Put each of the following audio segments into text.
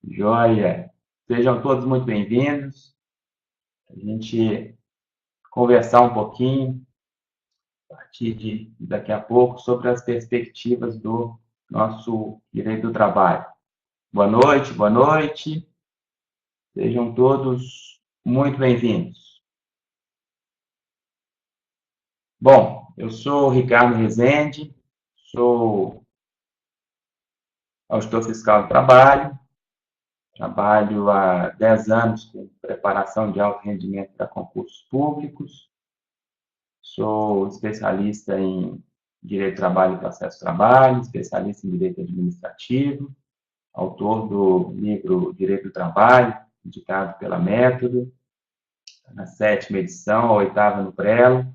Joia! Sejam todos muito bem-vindos. A gente conversar um pouquinho, a partir de daqui a pouco, sobre as perspectivas do nosso direito do trabalho. Boa noite, boa noite. Sejam todos muito bem-vindos. Bom, eu sou o Ricardo Rezende, sou auditor fiscal do trabalho, trabalho há 10 anos com preparação de alto rendimento para concursos públicos. Sou especialista em Direito do Trabalho e Processo de Trabalho, especialista em Direito Administrativo, autor do livro Direito do Trabalho, indicado pela Método, na 7ª edição, a 8ª no Prelo.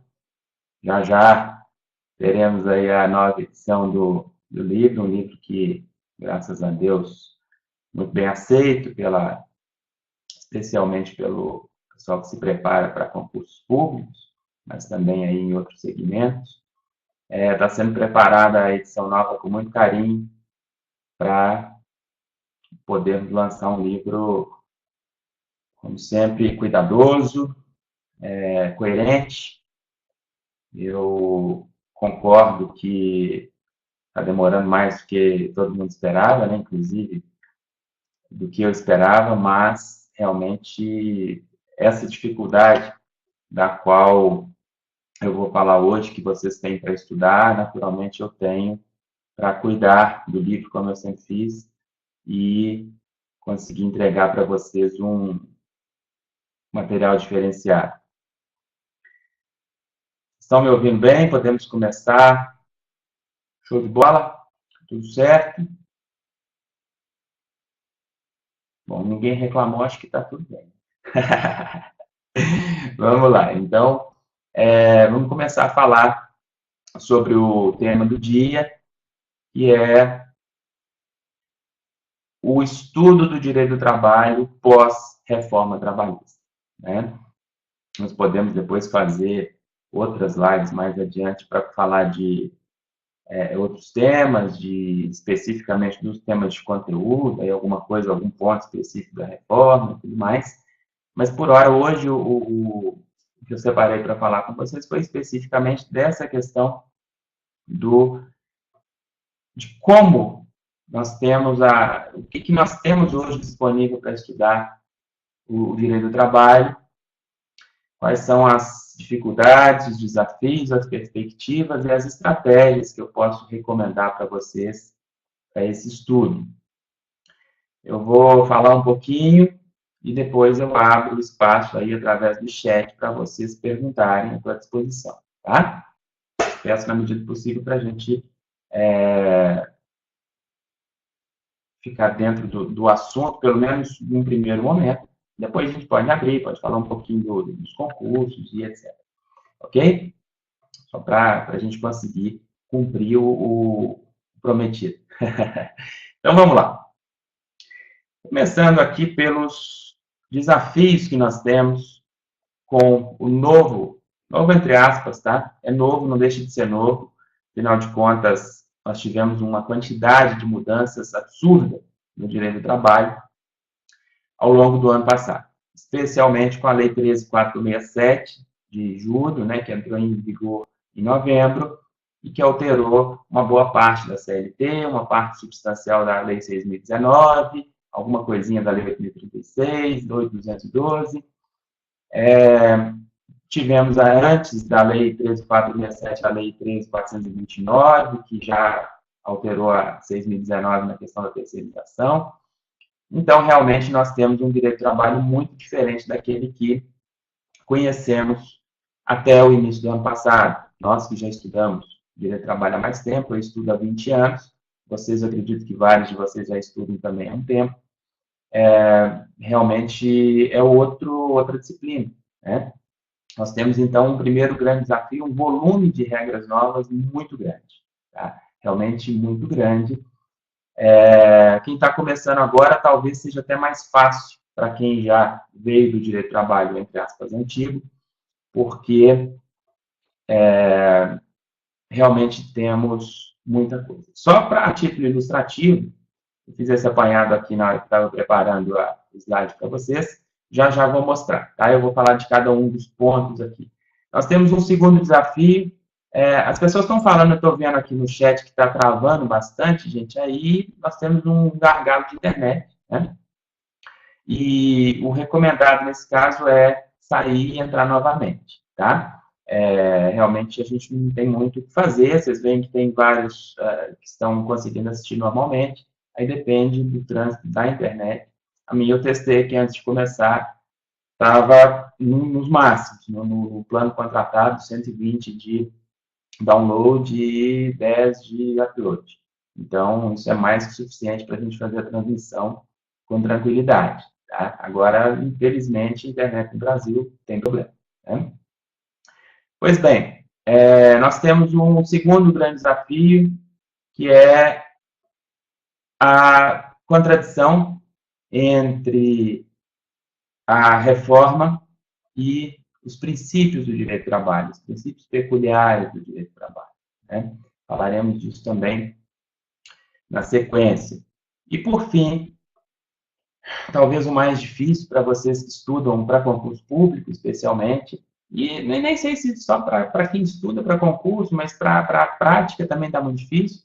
Já já teremos aí a 9ª edição do livro, um livro que, graças a Deus, muito bem aceito, especialmente pelo pessoal que se prepara para concursos públicos, mas também aí em outros segmentos. Está sendo preparada a edição nova com muito carinho para podermos lançar um livro, como sempre, cuidadoso, coerente. Eu concordo que está demorando mais do que todo mundo esperava, né? Inclusive do que eu esperava, mas realmente essa dificuldade da qual eu vou falar hoje, que vocês têm para estudar, naturalmente eu tenho para cuidar do livro, como eu sempre fiz, e conseguir entregar para vocês um material diferenciado. Estão me ouvindo bem? Podemos começar? Show de bola? Tudo certo? Bom, ninguém reclamou, acho que está tudo bem. Vamos lá, então, vamos começar a falar sobre o tema do dia, que é o estudo do direito do trabalho pós-reforma trabalhista, né? Nós podemos depois fazer outras lives mais adiante para falar de outros temas, especificamente dos temas de conteúdo, aí alguma coisa, algum ponto específico da reforma e tudo mais. Mas, por hora, hoje, o que eu separei para falar com vocês foi especificamente dessa questão de como nós temos o que nós temos hoje disponível para estudar o direito do trabalho, quais são as dificuldades, os desafios, as perspectivas e as estratégias que eu posso recomendar para vocês para esse estudo. Eu vou falar um pouquinho e depois eu abro o espaço aí através do chat para vocês perguntarem, à sua disposição, tá? Peço na medida do possível para a gente ficar dentro do assunto, pelo menos num primeiro momento. Depois a gente pode abrir, pode falar um pouquinho dos concursos e etc. Ok? Só para a gente conseguir cumprir o prometido. Então vamos lá. Começando aqui pelos desafios que nós temos com o novo entre aspas, tá? É novo, não deixa de ser novo. Afinal de contas, nós tivemos uma quantidade de mudanças absurda no direito do trabalho ao longo do ano passado, especialmente com a Lei 13.467 de julho, né, que entrou em vigor em novembro e que alterou uma boa parte da CLT, uma parte substancial da Lei 6.019, alguma coisinha da Lei 8.036, 8.212. Tivemos antes da Lei 13.467 a Lei 13.429, que já alterou a 6.019 na questão da terceirização. Então, realmente, nós temos um direito de trabalho muito diferente daquele que conhecemos até o início do ano passado. Nós que já estudamos direito de trabalho há mais tempo, eu estudo há 20 anos, vocês, eu acredito que vários de vocês já estudam também há um tempo, realmente é outra disciplina, né? Nós temos, então, um primeiro grande desafio, um volume de regras novas muito grande, tá? Realmente muito grande. Quem está começando agora talvez seja até mais fácil para quem já veio do direito do trabalho, entre aspas, antigo, porque realmente temos muita coisa. Só para título ilustrativo, Eu fiz esse apanhado aqui na hora que estava preparando o slide para vocês. Já já vou mostrar, tá? Eu vou falar de cada um dos pontos aqui. Nós temos um segundo desafio. As pessoas estão falando, eu estou vendo aqui no chat que está travando bastante, gente. Aí nós temos um gargalo de internet, né? E o recomendado nesse caso é sair e entrar novamente, tá? Realmente a gente não tem muito o que fazer. Vocês veem que tem vários que estão conseguindo assistir normalmente. Aí depende do trânsito da internet. A minha eu testei aqui antes de começar, estava nos máximos, no plano contratado, 120 de download e 10 de upload. Então, isso é mais que suficiente para a gente fazer a transmissão com tranquilidade. Tá? Agora, infelizmente, a internet no Brasil tem problema. Né? Pois bem, nós temos um segundo grande desafio, que é a contradição entre a reforma e os princípios do direito do trabalho, os princípios peculiares do direito do trabalho. Né? Falaremos disso também na sequência. E, por fim, talvez o mais difícil para vocês que estudam para concurso público, especialmente, e nem sei se só para quem estuda para concurso, mas para a prática também está muito difícil.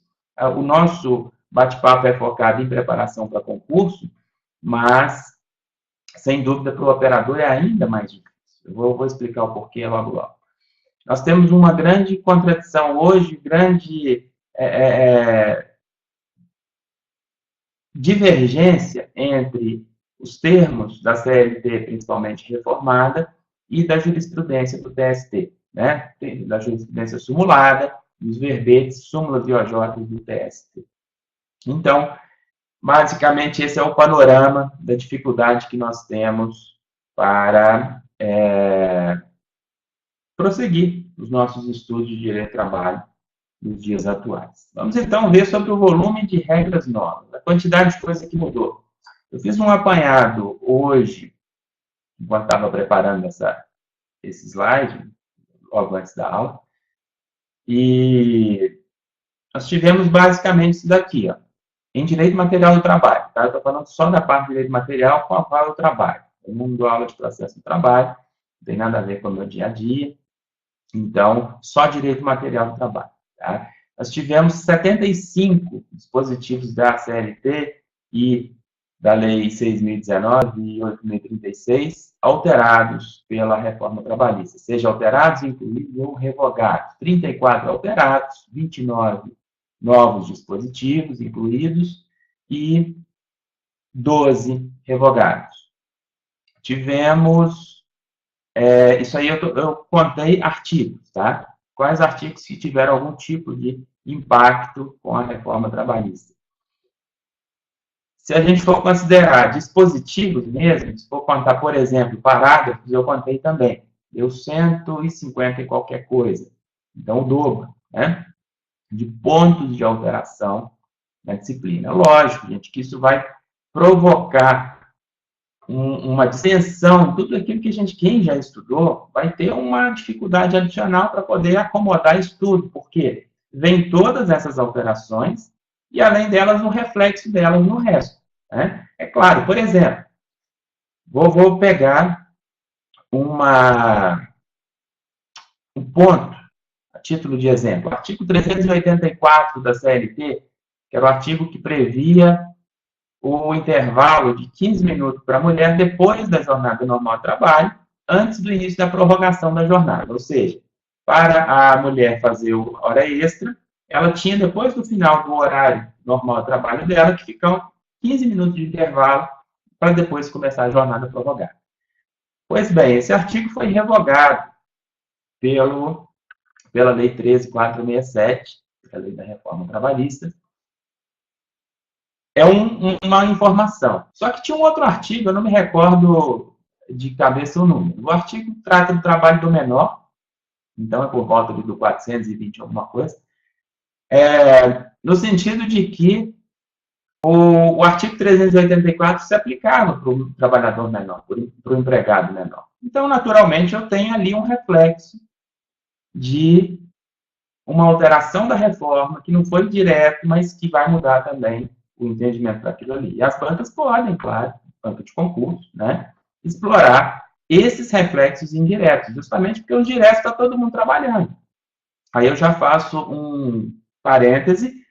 O nosso bate-papo é focado em preparação para concurso, mas, sem dúvida, para o operador é ainda mais difícil. Eu vou explicar o porquê logo logo. Nós temos uma grande contradição hoje, grande divergência entre os termos da CLT, principalmente reformada, e da jurisprudência do TST, né? Da jurisprudência simulada, dos verbetes, súmulas e OJs do TST. Então, basicamente, esse é o panorama da dificuldade que nós temos para prosseguir os nossos estudos de direito do trabalho nos dias atuais. Vamos, então, ver sobre o volume de regras novas, a quantidade de coisa que mudou. Eu fiz um apanhado hoje, enquanto estava preparando esse slide, logo antes da aula, e nós tivemos basicamente isso daqui, ó, em direito material do trabalho. Tá? Eu estou falando só da parte de direito material com a qual eu trabalho. Eu não dou aula de processo do trabalho, não tem nada a ver com o meu dia a dia. Então, só direito material do trabalho. Tá? Nós tivemos 75 dispositivos da CLT e da Lei 6.019 e 8.036 alterados pela reforma trabalhista, seja alterados, incluídos ou revogados. 34 alterados, 29 novos dispositivos incluídos e 12 revogados. Tivemos, isso aí eu contei artigos, tá? Quais artigos que tiveram algum tipo de impacto com a reforma trabalhista. Se a gente for considerar dispositivos mesmo, se for contar, por exemplo, parágrafos, eu contei também. Deu 150 e qualquer coisa. Então, o dobro, né? De pontos de alteração na disciplina. Lógico, gente, que isso vai provocar uma distensão, tudo aquilo que quem já estudou, vai ter uma dificuldade adicional para poder acomodar isso tudo, porque vem todas essas alterações e, além delas, um reflexo delas no resto. Né? É claro, por exemplo, vou pegar um ponto, a título de exemplo, o artigo 384 da CLT, que era o artigo que previa o intervalo de 15 minutos para a mulher depois da jornada normal de trabalho, antes do início da prorrogação da jornada. Ou seja, para a mulher fazer hora extra, ela tinha, depois do final do horário normal de trabalho dela, que ficar 15 minutos de intervalo para depois começar a jornada prorrogada. Pois bem, esse artigo foi revogado pela Lei 13.467, a Lei da Reforma Trabalhista. É uma informação. Só que tinha um outro artigo, eu não me recordo de cabeça o número. O artigo trata do trabalho do menor, então é por volta do 420 alguma coisa, no sentido de que o artigo 384 se aplicava para o trabalhador menor, para o empregado menor. Então, naturalmente, eu tenho ali um reflexo de uma alteração da reforma, que não foi direto, mas que vai mudar também o entendimento daquilo ali. E as bancas podem, claro, banca de concurso, né, explorar esses reflexos indiretos, justamente porque os diretos está todo mundo trabalhando. Aí eu já faço um parêntese.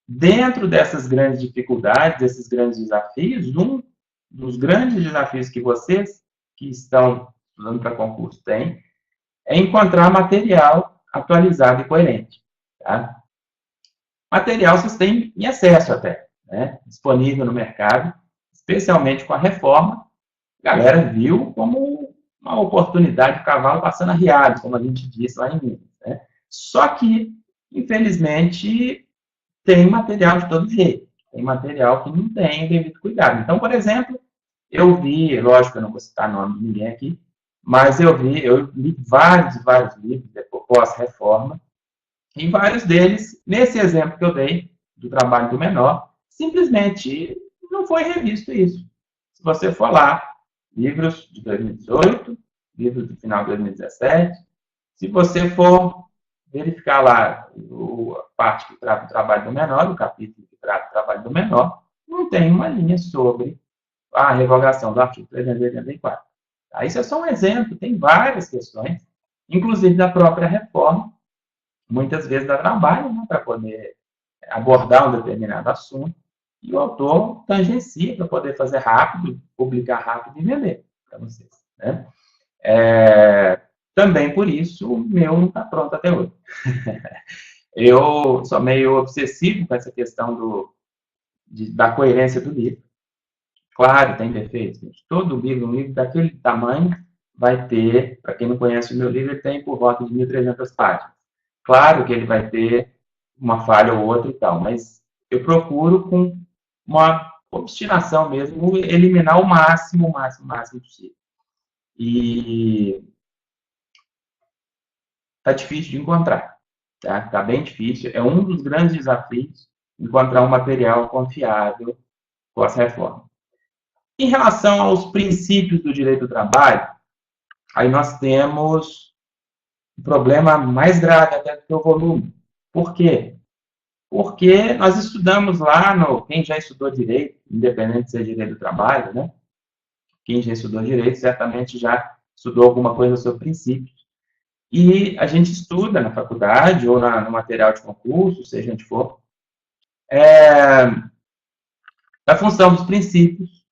Dentro dessas grandes dificuldades, desses grandes desafios, um dos grandes desafios que vocês que estão estudando para concurso têm é encontrar material atualizado e coerente. Tá? Material vocês têm em excesso até, né? Disponível no mercado, especialmente com a reforma. A galera viu como uma oportunidade de cavalo passando arriado, como a gente disse lá em Minas. Né? Só que, infelizmente, tem material de todo jeito. Tem material que não tem o devido cuidado. Então, por exemplo, eu vi, lógico que eu não vou citar nome de ninguém aqui, mas eu li vários e vários livros pós-reforma, e vários deles, nesse exemplo que eu dei, do trabalho do menor, simplesmente não foi revisto isso. Se você for lá, livros de 2018, livros do final de 2017, se você for verificar lá a parte que trata do trabalho do menor, o capítulo que trata do trabalho do menor, não tem uma linha sobre a revogação do artigo 384. Tá? Isso é só um exemplo, tem várias questões, inclusive da própria reforma, muitas vezes dá trabalho, né, para poder abordar um determinado assunto, e o autor tangencia para poder fazer rápido, publicar rápido e vender para vocês. Né? Também por isso, o meu não está pronto até hoje. Eu sou meio obsessivo com essa questão da coerência do livro. Claro, tem defeitos. Gente. Todo livro, um livro daquele tamanho, vai ter, para quem não conhece o meu livro, ele tem por volta de 1.300 páginas. Claro que ele vai ter uma falha ou outra e tal, mas eu procuro, com uma obstinação mesmo, eliminar o máximo possível. E tá difícil de encontrar. Tá bem difícil. É um dos grandes desafios encontrar um material confiável com essa reforma. Em relação aos princípios do direito do trabalho, aí nós temos um problema mais grave até do que o volume. Por quê? Porque nós estudamos lá quem já estudou direito, independente de ser direito do trabalho, né? Quem já estudou direito certamente já estudou alguma coisa sobre princípios. E a gente estuda na faculdade ou no material de concurso, seja onde for, a função dos princípios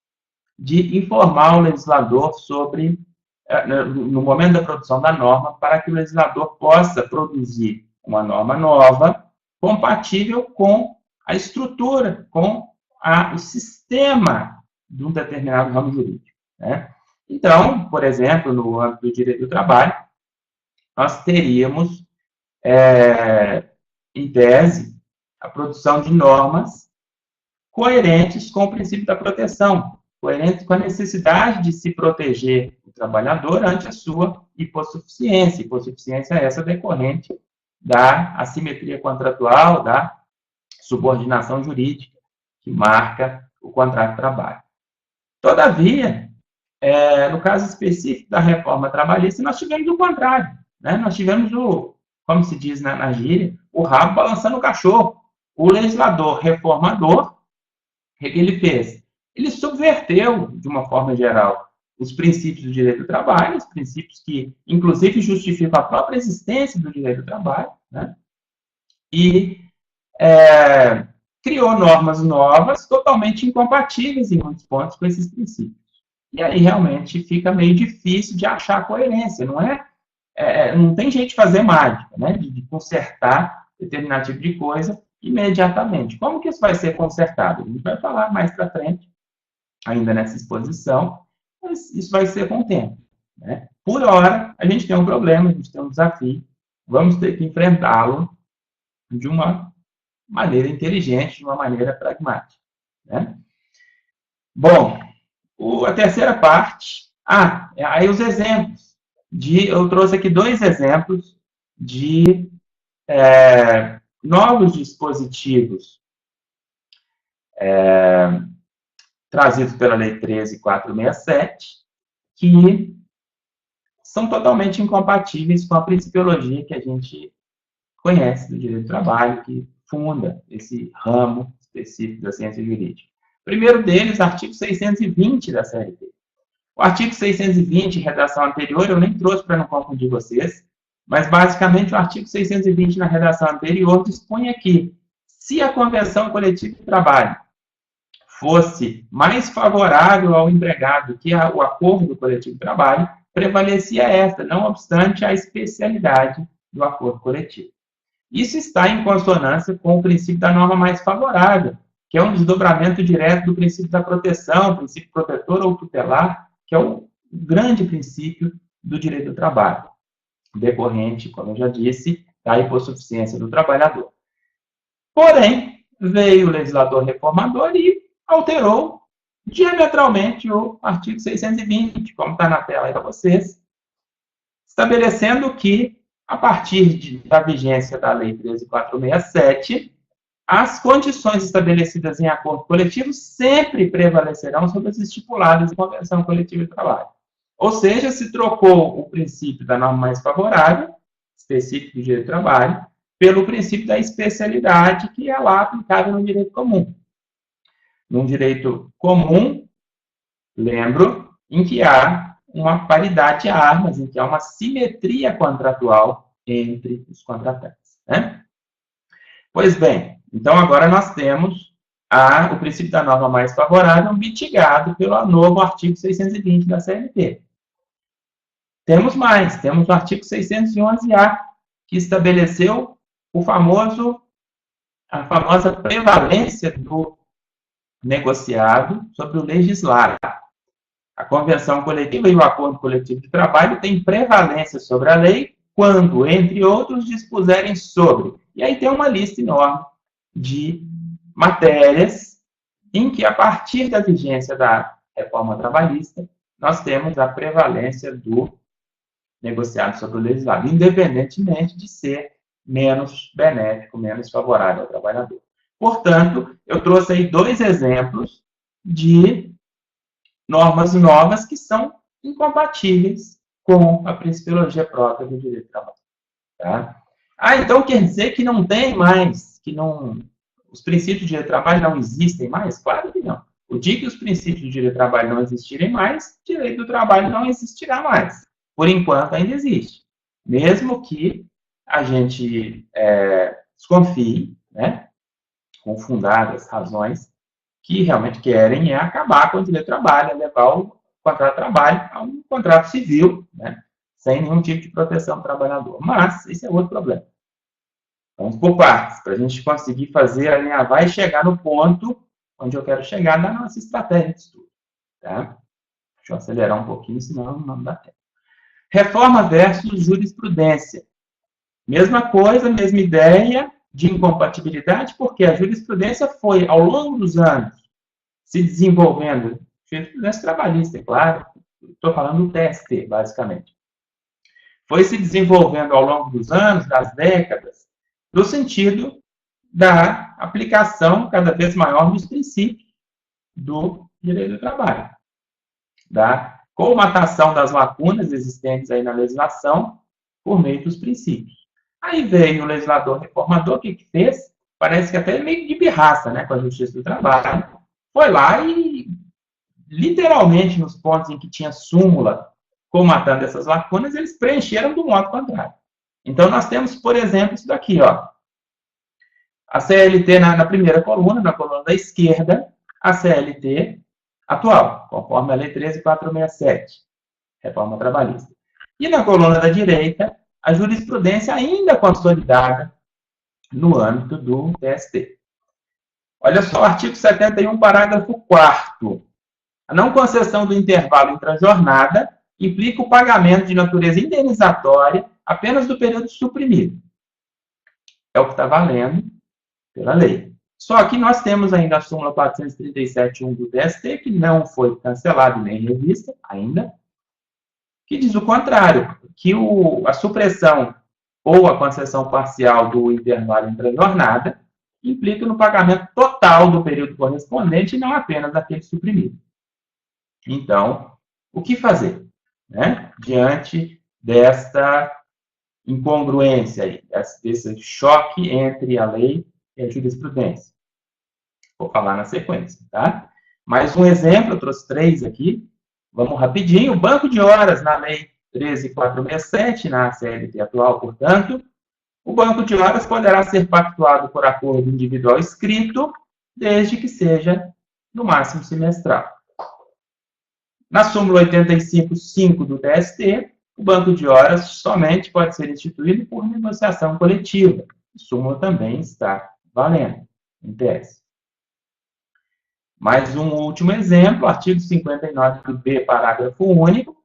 de informar o legislador sobre, no momento da produção da norma, para que o legislador possa produzir uma norma nova, compatível com a estrutura, com o sistema de um determinado ramo jurídico. Né? Então, por exemplo, no âmbito do direito do trabalho, nós teríamos, em tese, a produção de normas coerentes com o princípio da proteção, coerentes com a necessidade de se proteger o trabalhador ante a sua hipossuficiência. Hipossuficiência é essa decorrente da assimetria contratual, da subordinação jurídica que marca o contrato de trabalho. Todavia, no caso específico da reforma trabalhista, nós tivemos o contrário. Né? Nós tivemos como se diz na gíria, o rabo balançando o cachorro. O legislador reformador, o que ele fez? Ele subverteu, de uma forma geral, os princípios do direito do trabalho, os princípios que, inclusive, justificam a própria existência do direito do trabalho, né? E criou normas novas, totalmente incompatíveis, em muitos pontos, com esses princípios. E aí, realmente, fica meio difícil de achar coerência, não tem jeito de fazer mágica, né? De consertar determinado tipo de coisa imediatamente. Como que isso vai ser consertado? A gente vai falar mais para frente, ainda nessa exposição, mas isso vai ser com o tempo. Né? Por hora, a gente tem um problema, a gente tem um desafio, vamos ter que enfrentá-lo de uma maneira inteligente, de uma maneira pragmática. Né? Bom, a terceira parte, aí os exemplos. Eu trouxe aqui 2 exemplos de novos dispositivos trazidos pela Lei 13.467, que são totalmente incompatíveis com a principiologia que a gente conhece do direito do trabalho, que funda esse ramo específicos da ciência jurídica. O primeiro deles, artigo 620 da CLT. O artigo 620, redação anterior, eu nem trouxe para não confundir vocês, mas basicamente o artigo 620 na redação anterior dispunha que, se a convenção coletiva de trabalho fosse mais favorável ao empregado que o acordo coletivo de trabalho, prevalecia esta, não obstante a especialidade do acordo coletivo. Isso está em consonância com o princípio da norma mais favorável, que é um desdobramento direto do princípio da proteção, princípio protetor ou tutelar, que é o grande princípio do direito do trabalho, decorrente, como eu já disse, da hipossuficiência do trabalhador. Porém, veio o legislador reformador e alterou diametralmente o artigo 620, como está na tela aí para vocês, estabelecendo que, a partir da vigência da Lei 13.467, as condições estabelecidas em acordo coletivo sempre prevalecerão sobre as estipuladas em convenção coletiva de trabalho. Ou seja, se trocou o princípio da norma mais favorável, específico do direito do trabalho, pelo princípio da especialidade, que é lá aplicável no direito comum. No direito comum, lembro, em que há uma paridade de armas, em que há uma simetria contratual entre os contratantes. Né? Pois bem, então agora nós temos o princípio da norma mais favorável mitigado pelo novo artigo 620 da CLT. Temos mais, temos o artigo 611-A, que estabeleceu a famosa prevalência do negociado sobre o legislado. A convenção coletiva e o acordo coletivo de trabalho têm prevalência sobre a lei quando, entre outros, dispuserem sobre. E aí tem uma lista enorme de matérias em que, a partir da vigência da reforma trabalhista, nós temos a prevalência do negociado sobre o legislado, independentemente de ser menos benéfico, menos favorável ao trabalhador. Portanto, eu trouxe aí 2 exemplos de normas novas que são incompatíveis com a principiologia própria do direito do trabalho. Tá? Então quer dizer que não tem mais, os princípios do direito do trabalho não existem mais? Claro que não. O dia que os princípios do direito do trabalho não existirem mais, o direito do trabalho não existirá mais. Por enquanto ainda existe. Mesmo que a gente desconfie, né, com fundadas razões, que realmente querem acabar com o direito do trabalho, levar o contrato de trabalho a um contrato civil, né, sem nenhum tipo de proteção do trabalhador. Mas isso é outro problema. Vamos por partes, para a gente conseguir fazer, alinhavar e chegar no ponto onde eu quero chegar na nossa estratégia de estudo. Tá? Deixa eu acelerar um pouquinho, senão não dá tempo. Reforma versus jurisprudência. Mesma coisa, mesma ideia de incompatibilidade, porque a jurisprudência foi, ao longo dos anos, se desenvolvendo, jurisprudência trabalhista, é claro, estou falando do TST, basicamente. Foi se desenvolvendo ao longo dos anos, das décadas, no sentido da aplicação cada vez maior dos princípios do direito do trabalho. Da colmatação das lacunas existentes aí na legislação por meio dos princípios. Aí veio o legislador reformador, o que fez? Parece que até meio de birraça, né, com a Justiça do Trabalho. Foi lá e, literalmente, nos pontos em que tinha súmula colmatando essas lacunas, eles preencheram do modo contrário. Então, nós temos, por exemplo, isso daqui, ó. A CLT na primeira coluna, na coluna da esquerda, a CLT atual, conforme a Lei 13.467, reforma trabalhista. E na coluna da direita, a jurisprudência ainda consolidada no âmbito do TST. Olha só, artigo 71, parágrafo 4º. A não concessão do intervalo entre a jornada implica o pagamento de natureza indenizatória apenas do período suprimido. É o que está valendo pela lei. Só que nós temos ainda a súmula 437.1 do TST, que não foi cancelada nem revista ainda, que diz o contrário, que a supressão ou a concessão parcial do intervalo entre a jornada implica no pagamento total do período correspondente e não apenas daquele suprimido. Então, o que fazer, né, diante desta incongruência, desse choque entre a lei e a jurisprudência? Vou falar na sequência, tá? Mais um exemplo, eu trouxe 3 aqui. Vamos rapidinho. O banco de horas na Lei 13.467, na CLT atual, portanto, o banco de horas poderá ser pactuado por acordo individual escrito, desde que seja, no máximo, semestral. Na súmula 85.5 do TST, o banco de horas somente pode ser instituído por negociação coletiva. A súmula também está valendo, em tese. Mais um último exemplo, artigo 59b, parágrafo único.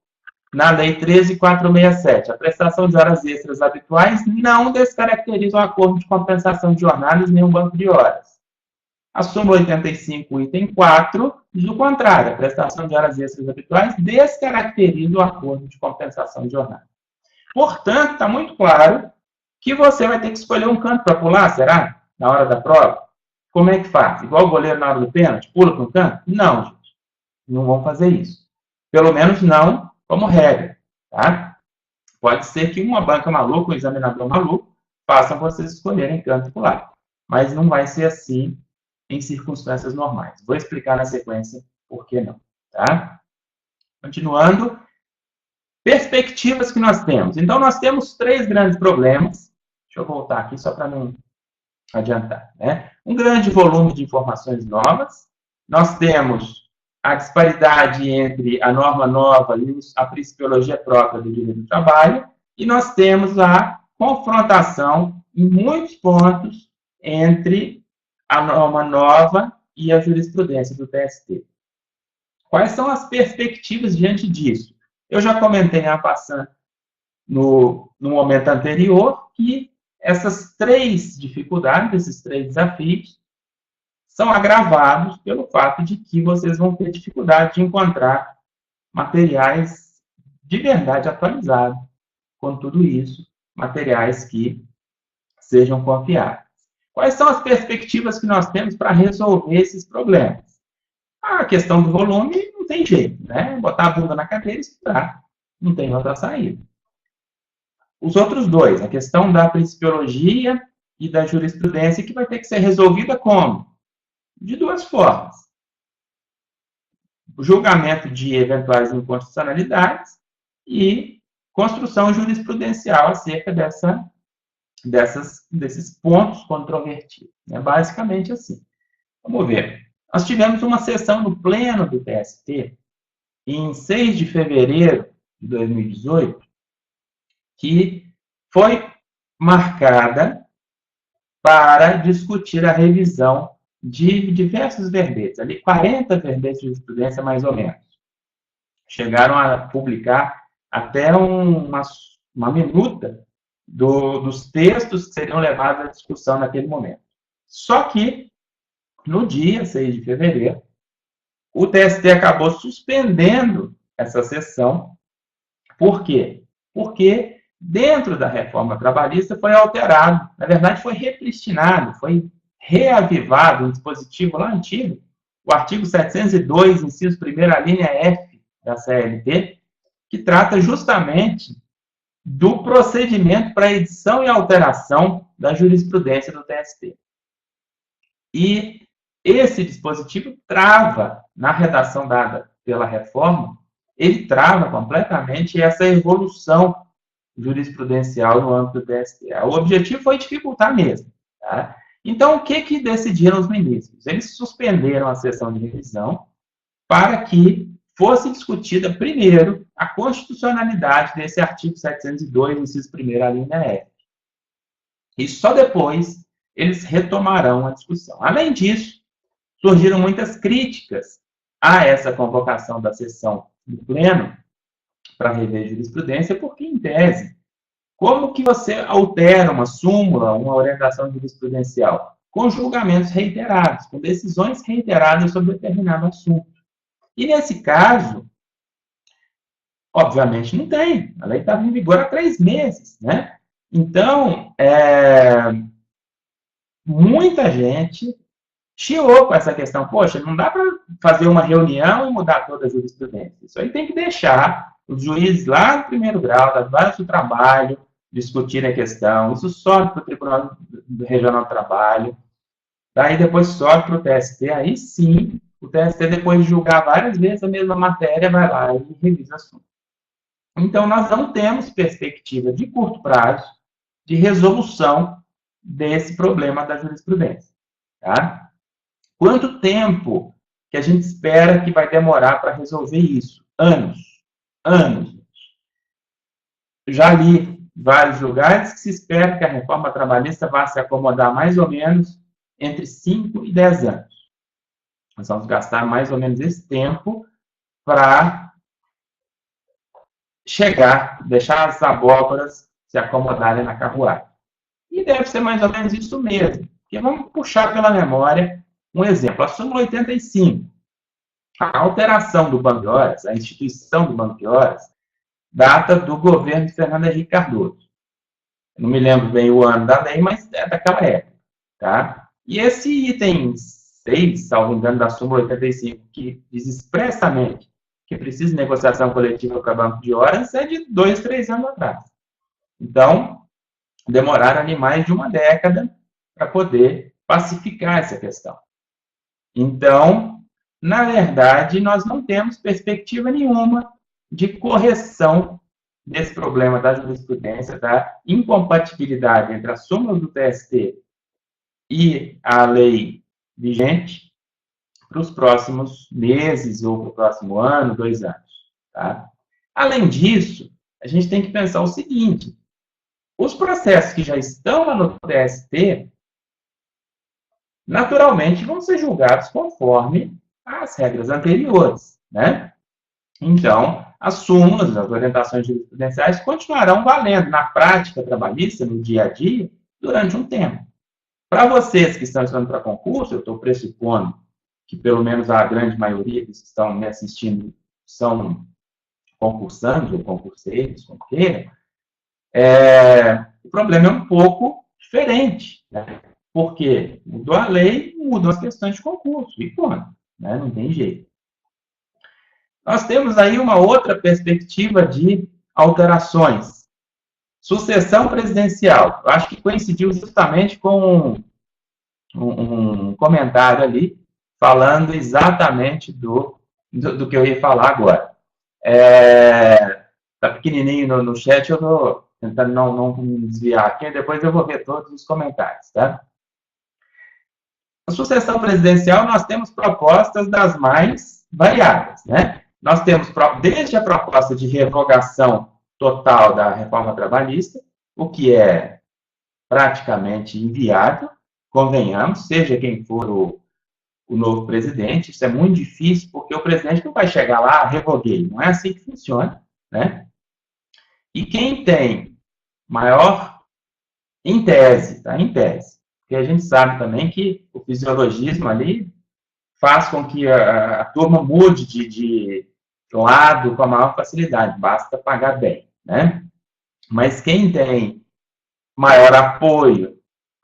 Na Lei 13.467, a prestação de horas extras habituais não descaracteriza o acordo de compensação de jornadas nem o banco de horas. A súmula 85, item 4, diz o contrário. A prestação de horas extras habituais descaracteriza o acordo de compensação de jornada. Portanto, está muito claro que você vai ter que escolher um canto para pular, será? Na hora da prova. Como é que faz? Igual o goleiro na hora do pênalti, pula para um canto? Não, gente. Não vão fazer isso. Pelo menos não como regra, tá? Pode ser que uma banca maluca, um examinador maluco, façam vocês escolherem canto pular. Mas não vai ser assim em circunstâncias normais. Vou explicar na sequência por que não, tá? Continuando, perspectivas que nós temos. Então, nós temos 3 grandes problemas. Deixa eu voltar aqui só para não adiantar, né? Um grande volume de informações novas. Nós temos a disparidade entre a norma nova e a principiologia própria do direito do trabalho. E nós temos a confrontação, em muitos pontos, entre a norma nova e a jurisprudência do TST. Quais são as perspectivas diante disso? Eu já comentei na passando no momento anterior que essas 3 dificuldades, esses 3 desafios, são agravados pelo fato de que vocês vão ter dificuldade de encontrar materiais de verdade atualizados com tudo isso, materiais que sejam confiáveis. Quais são as perspectivas que nós temos para resolver esses problemas? A questão do volume não tem jeito, né? Botar a bunda na cadeira e estudar. Não tem outra saída. Os outros 2, a questão da principiologia e da jurisprudência, que vai ter que ser resolvida como? De 2 formas. O julgamento de eventuais inconstitucionalidades e construção jurisprudencial acerca desses pontos controvertidos. É basicamente assim. Vamos ver. Nós tivemos uma sessão no Pleno do TST, em 6 de fevereiro de 2018, que foi marcada para discutir a revisão de diversos verbetes, ali 40 verbetes de jurisprudência, mais ou menos. Chegaram a publicar até uma minuta dos textos que seriam levados à discussão naquele momento. Só que, no dia 6 de fevereiro, o TST acabou suspendendo essa sessão. Por quê? Porque dentro da reforma trabalhista foi alterado, na verdade foi repristinado, foi reavivado um dispositivo lá antigo, o artigo 702, inciso 1º, a linha F da CLT, que trata justamente do procedimento para edição e alteração da jurisprudência do TST. E esse dispositivo trava, na redação dada pela reforma, ele trava completamente essa evolução jurisprudencial no âmbito do TST. O objetivo foi dificultar mesmo, tá? Então, o que decidiram os ministros? Eles suspenderam a sessão de revisão para que fosse discutida primeiro a constitucionalidade desse artigo 702, inciso 1º, a linha F. E só depois eles retomarão a discussão. Além disso, surgiram muitas críticas a essa convocação da sessão do Pleno para rever jurisprudência, porque, em tese, como que você altera uma súmula, uma orientação jurisprudencial? Com julgamentos reiterados, com decisões reiteradas sobre determinado assunto. E, nesse caso, obviamente não tem. A lei estava em vigor há 3 meses, né? Então, muita gente chiou com essa questão. Poxa, não dá para fazer uma reunião e mudar toda a jurisprudência. Isso aí tem que deixar os juízes lá no 1º grau, das varas do trabalho, discutirem a questão. Isso sobe para o Tribunal Regional do Trabalho. Daí depois sobe para o TST, aí sim, o TST, depois de julgar várias vezes a mesma matéria, vai lá e revisa o assunto. Então, nós não temos perspectiva de curto prazo de resolução desse problema da jurisprudência. Tá? Quanto tempo que a gente espera que vai demorar para resolver isso? Anos. Anos. Já li vários lugares que se espera que a reforma trabalhista vá se acomodar mais ou menos entre 5 e 10 anos. Nós vamos gastar mais ou menos esse tempo para chegar, deixar as abóboras se acomodarem na carruagem. E deve ser mais ou menos isso mesmo. Porque vamos puxar pela memória um exemplo. A súmula 85. A alteração do Banco de Horas, a instituição do Banco de Horas, data do governo de Fernando Henrique Cardoso. Não me lembro bem o ano da lei, mas é daquela época. Tá? E esse item 6, salvo engano, da súmula 85, que diz expressamente que precisa de negociação coletiva para Banco de Horas, é de 2, 3 anos atrás. Então, demoraram ali mais de uma década para poder pacificar essa questão. Então, na verdade, nós não temos perspectiva nenhuma de correção desse problema da jurisprudência, da incompatibilidade entre a súmula do TST e a lei vigente para os próximos meses ou para o próximo ano, 2 anos. Tá? Além disso, a gente tem que pensar o seguinte: os processos que já estão lá no TST, naturalmente, vão ser julgados conforme as regras anteriores, né? Então, as súmulas, as orientações jurisprudenciais continuarão valendo na prática trabalhista, no dia a dia, durante um tempo. Para vocês que estão estudando para concurso, eu estou pressupondo que pelo menos a grande maioria que estão me assistindo são concursantes ou concurseiros, como queiram, o problema é um pouco diferente, né? Porque mudou a lei, mudam as questões de concurso, e pronto, né? Não tem jeito. Nós temos aí uma outra perspectiva de alterações. Sucessão presidencial. Eu acho que coincidiu justamente com um comentário ali, falando exatamente do que eu ia falar agora. Tá pequenininho no chat, eu estou tentando não me desviar aqui, depois eu vou ver todos os comentários, tá? Na sucessão presidencial, nós temos propostas das mais variadas, né? Nós temos desde a proposta de revogação total da reforma trabalhista, o que é praticamente inviável, convenhamos, seja quem for o novo presidente, isso é muito difícil, porque o presidente não vai chegar lá, revoguei, não é assim que funciona, né? E quem tem maior, em tese, tá? Em tese, porque a gente sabe também que o fisiologismo ali faz com que a turma mude de lado com a maior facilidade, basta pagar bem, né? Mas quem tem maior apoio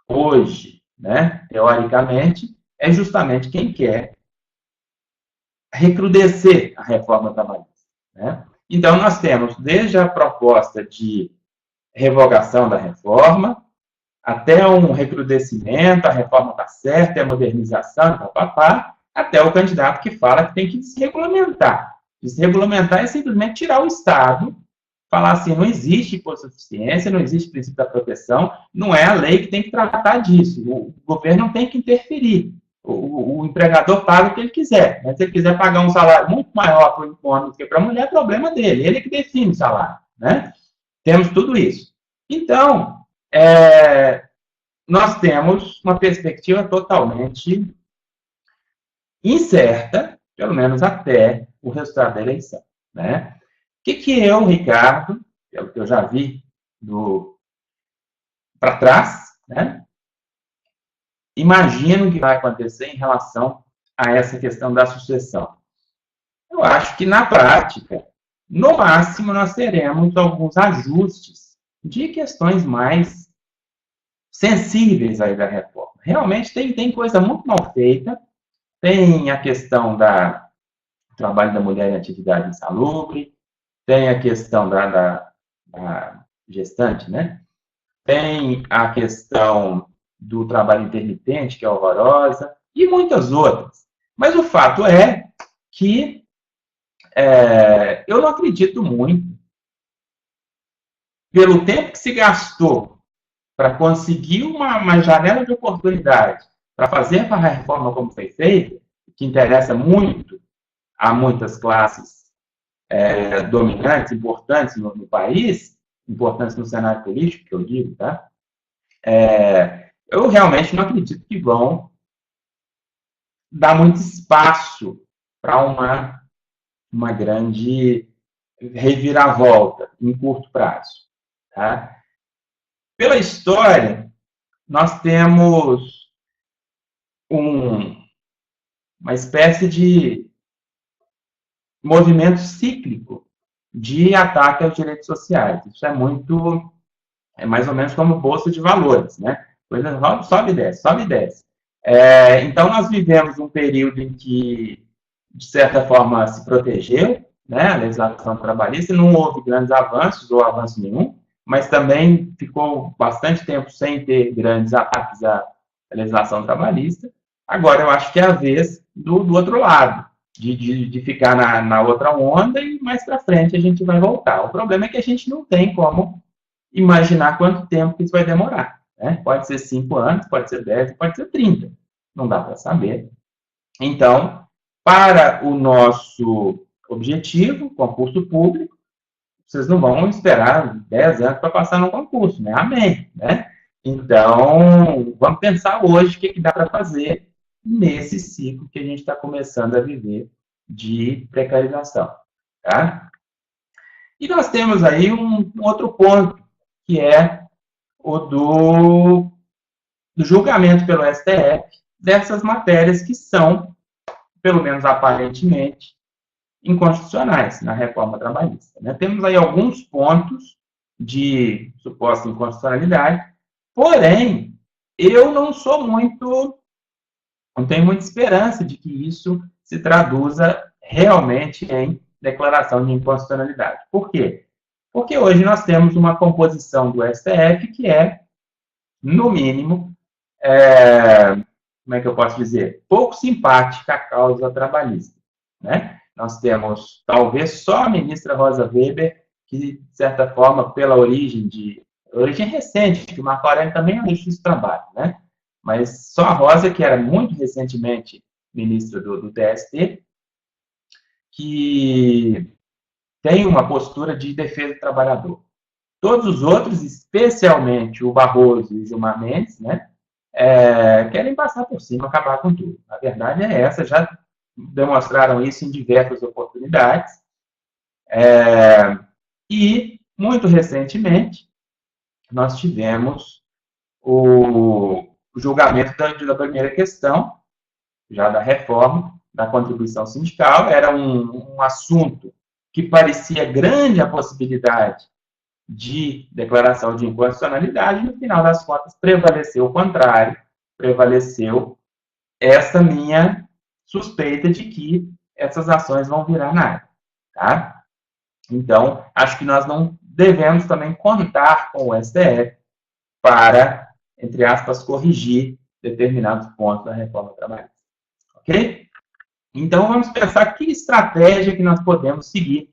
hoje, né, teoricamente, é justamente quem quer recrudescer a reforma trabalhista, né? Então, nós temos desde a proposta de revogação da reforma, até um recrudescimento, a reforma está certa, é modernização, papapá, até o candidato que fala que tem que desregulamentar. Desregulamentar é simplesmente tirar o Estado, falar assim, não existe hipossuficiência, não existe princípio da proteção, não é a lei que tem que tratar disso, o governo não tem que interferir, o empregador paga o que ele quiser, mas se ele quiser pagar um salário muito maior para o homem do que para a mulher, é problema dele, ele é que define o salário, né? Temos tudo isso. Então, nós temos uma perspectiva totalmente incerta, pelo menos até o resultado da eleição, né? O que eu, Ricardo, pelo que eu já vi para trás, né, imagino que vai acontecer em relação a essa questão da sucessão? Eu acho que, na prática, no máximo, nós teremos alguns ajustes de questões mais sensíveis aí da reforma. Realmente tem coisa muito mal feita, tem a questão do trabalho da mulher em atividade insalubre, tem a questão da gestante, né? Tem a questão do trabalho intermitente, que é horrorosa, e muitas outras. Mas o fato é que eu não acredito muito, pelo tempo que se gastou para conseguir uma janela de oportunidade para fazer a reforma como foi feita, que interessa muito a muitas classes dominantes, importantes no país, importantes no cenário político, que eu digo, tá? Eu realmente não acredito que vão dar muito espaço para uma grande reviravolta em curto prazo. Tá? Pela história, nós temos uma espécie de movimento cíclico de ataque aos direitos sociais. Isso é mais ou menos como bolsa de valores, né? Coisa sobe e desce, sobe e desce. Então, nós vivemos um período em que, de certa forma, se protegeu, né, a legislação trabalhista, não houve grandes avanços ou avanço nenhum, mas também ficou bastante tempo sem ter grandes ataques à legislação trabalhista. Agora, eu acho que é a vez do outro lado, de ficar na outra onda e mais para frente a gente vai voltar. O problema é que a gente não tem como imaginar quanto tempo que isso vai demorar. Né? Pode ser 5 anos, pode ser 10, pode ser 30. Não dá para saber. Então, para o nosso objetivo, concurso público, vocês não vão esperar 10 anos para passar no concurso, né? Amém. Né? Então, vamos pensar hoje o que dá para fazer nesse ciclo que a gente está começando a viver de precarização. Tá? E nós temos aí um outro ponto, que é o do julgamento pelo STF dessas matérias que são, pelo menos aparentemente, inconstitucionais na reforma trabalhista. Né? Temos aí alguns pontos de suposta inconstitucionalidade, porém, eu não tenho muita esperança de que isso se traduza realmente em declaração de inconstitucionalidade. Por quê? Porque hoje nós temos uma composição do STF que é, no mínimo, como é que eu posso dizer, pouco simpática à causa trabalhista. Né? Nós temos, talvez, só a ministra Rosa Weber, que, de certa forma, pela origem recente, que o Marco Aurélio também é um justiça do trabalho, né? Mas só a Rosa, que era muito recentemente ministra do TST, que tem uma postura de defesa do trabalhador. Todos os outros, especialmente o Barroso e o Gilmar Mendes, né, querem passar por cima, acabar com tudo. A verdade é essa, já demonstraram isso em diversas oportunidades. E, muito recentemente, nós tivemos o julgamento da primeira questão, já da reforma, da contribuição sindical. Era um assunto que parecia grande a possibilidade de declaração de inconstitucionalidade, no final das contas, prevaleceu o contrário, prevaleceu essa minha suspeita de que essas ações vão virar nada. Tá? Então, acho que nós não devemos também contar com o STF para, entre aspas, corrigir determinados pontos da reforma trabalhista. Ok? Então, vamos pensar que estratégia que nós podemos seguir.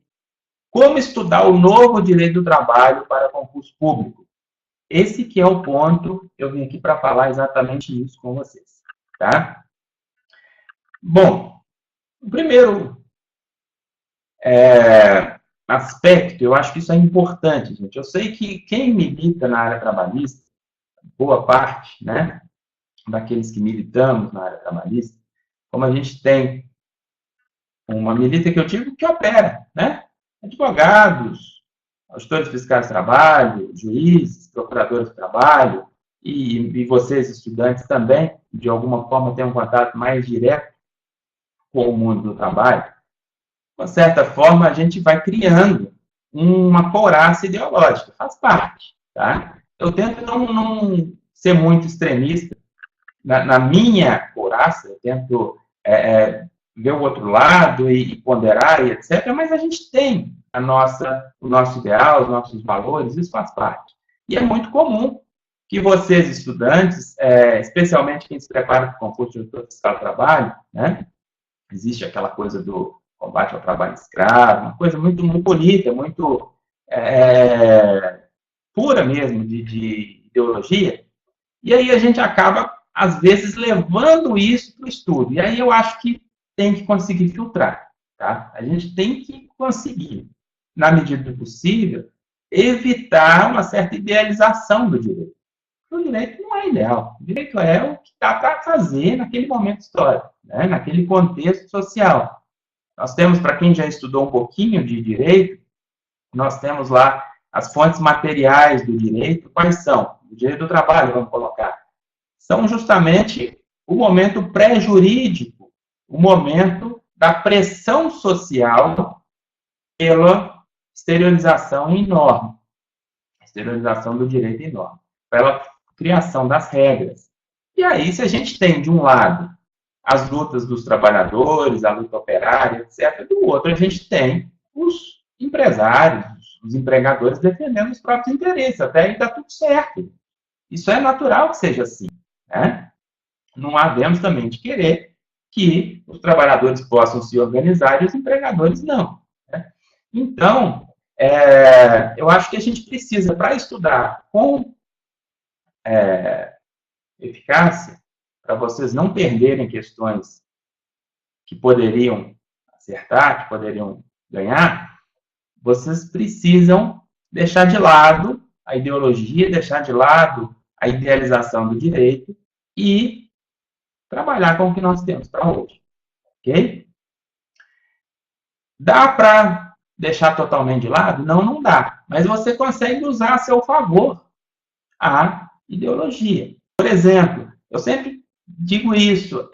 Como estudar o novo direito do trabalho para concurso público? Esse que é o ponto, eu vim aqui para falar exatamente isso com vocês. Tá? Bom, o primeiro aspecto, eu acho que isso é importante, gente. Eu sei que quem milita na área trabalhista, boa parte, né, daqueles que militamos na área trabalhista, como a gente tem uma milita que eu digo que opera, né? Advogados, auditores fiscais de trabalho, juízes, procuradores de trabalho, e vocês, estudantes, também, de alguma forma, têm um contato mais direto com o mundo do trabalho. De uma certa forma, a gente vai criando uma couraça ideológica, faz parte, tá? Eu tento não ser muito extremista na minha couraça, eu tento ver o outro lado e ponderar e etc., mas a gente tem o nosso ideal, os nossos valores, isso faz parte. E é muito comum que vocês, estudantes, especialmente quem se prepara para o concurso de auditor fiscal do trabalho, né? Existe aquela coisa do combate ao trabalho escravo, uma coisa muito, muito bonita, muito pura mesmo de ideologia, e aí a gente acaba, às vezes, levando isso para o estudo. E aí eu acho que tem que conseguir filtrar. Tá? A gente tem que conseguir, na medida do possível, evitar uma certa idealização do direito. O direito não é ideal. O direito é o que dá para fazer naquele momento histórico, né? Naquele contexto social. Nós temos, para quem já estudou um pouquinho de direito, nós temos lá as fontes materiais do direito. Quais são? O direito do trabalho, vamos colocar. São justamente o momento pré-jurídico, o momento da pressão social pela exteriorização em norma, exteriorização do direito em norma, pela criação das regras. E aí, se a gente tem, de um lado, as lutas dos trabalhadores, a luta operária, etc., do outro, a gente tem os empresários, os empregadores defendendo os próprios interesses. Até aí está tudo certo. Isso é natural que seja assim, né? Não havemos também de querer que os trabalhadores possam se organizar e os empregadores não, né? Então, eu acho que a gente precisa, para estudar com eficácia, para vocês não perderem questões que poderiam acertar, que poderiam ganhar, vocês precisam deixar de lado a ideologia, deixar de lado a idealização do direito e trabalhar com o que nós temos para hoje. Ok? Dá para deixar totalmente de lado? Não, não dá. Mas você consegue usar a seu favor a ideologia. Por exemplo, eu sempre digo isso,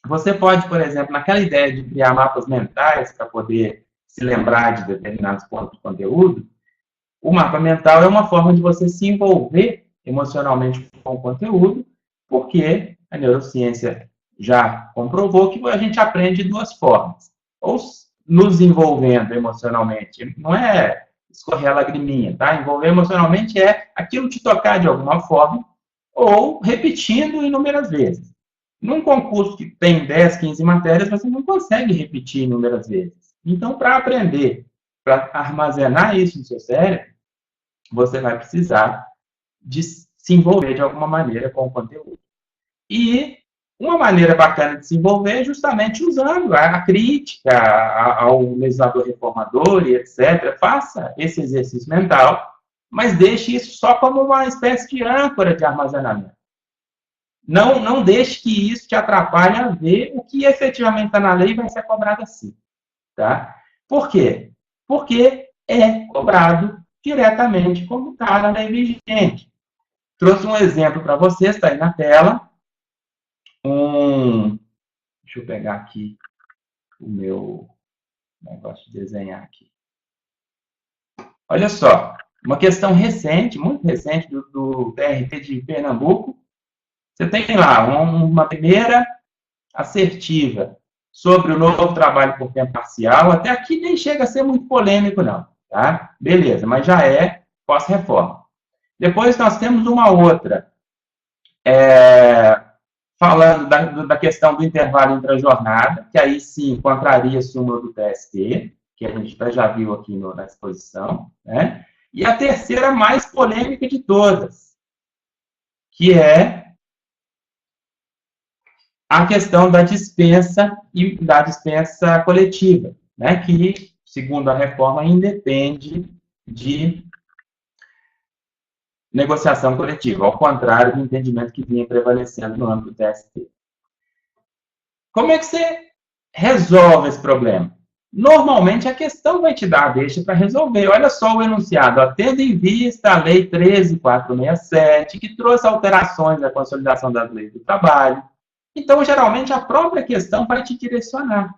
você pode, por exemplo, naquela ideia de criar mapas mentais para poder se lembrar de determinados pontos de conteúdo, o mapa mental é uma forma de você se envolver emocionalmente com o conteúdo, porque a neurociência já comprovou que a gente aprende de duas formas. Ou nos envolvendo emocionalmente, não é escorrer a lagriminha, tá? Envolver emocionalmente é aquilo te tocar de alguma forma, ou repetindo inúmeras vezes. Num concurso que tem 10, 15 matérias, você não consegue repetir inúmeras vezes. Então, para aprender, para armazenar isso no seu cérebro, você vai precisar de se envolver de alguma maneira com o conteúdo. E uma maneira bacana de se envolver é justamente usando a crítica ao legislador reformador e etc. Faça esse exercício mental, mas deixe isso só como uma espécie de âncora de armazenamento. Não deixe que isso te atrapalhe a ver o que efetivamente está na lei e vai ser cobrado assim. Tá? Por quê? Porque é cobrado diretamente como está na lei vigente. Trouxe um exemplo para vocês, está aí na tela. Deixa eu pegar aqui o meu negócio de desenhar aqui. Olha só, uma questão recente, muito recente, do TRT de Pernambuco. Você tem lá uma primeira assertiva sobre o novo trabalho por tempo parcial. Até aqui nem chega a ser muito polêmico, não. Tá? Beleza, mas já é pós-reforma. Depois nós temos uma outra, falando da questão do intervalo entre a jornada, que aí sim encontraria a súmula do TST, que a gente já viu aqui na exposição, né? E a terceira mais polêmica de todas, que é a questão da dispensa e da dispensa coletiva, né? Que, segundo a reforma, independe de negociação coletiva, ao contrário do entendimento que vinha prevalecendo no âmbito do TST. Como é que você resolve esse problema? Normalmente, a questão vai te dar a deixa para resolver. Olha só o enunciado. Tendo em vista a Lei 13.467, que trouxe alterações na consolidação das leis do trabalho. Então, geralmente, a própria questão vai te direcionar.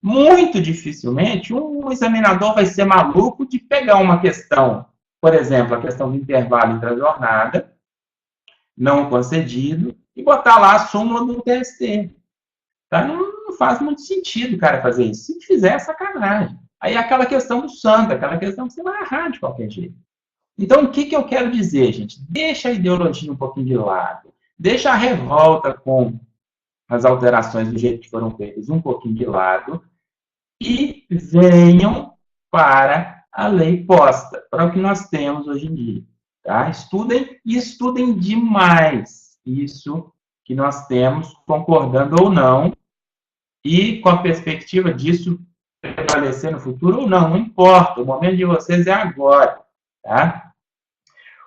Muito dificilmente, um examinador vai ser maluco de pegar uma questão, por exemplo, a questão do intervalo entre a jornada, não concedido, e botar lá a súmula do TST. Tá? Não faz muito sentido o cara fazer isso. Se fizer, é sacanagem. Aí é aquela questão do santo, aquela questão que você vai errar de qualquer jeito. Então, o que eu quero dizer, gente? Deixa a ideologia um pouquinho de lado. Deixa a revolta com as alterações do jeito que foram feitas um pouquinho de lado e venham para a lei posta, para o que nós temos hoje em dia. Tá? Estudem e estudem demais isso que nós temos, concordando ou não, e com a perspectiva disso prevalecer no futuro ou não, não importa, o momento de vocês é agora. Tá?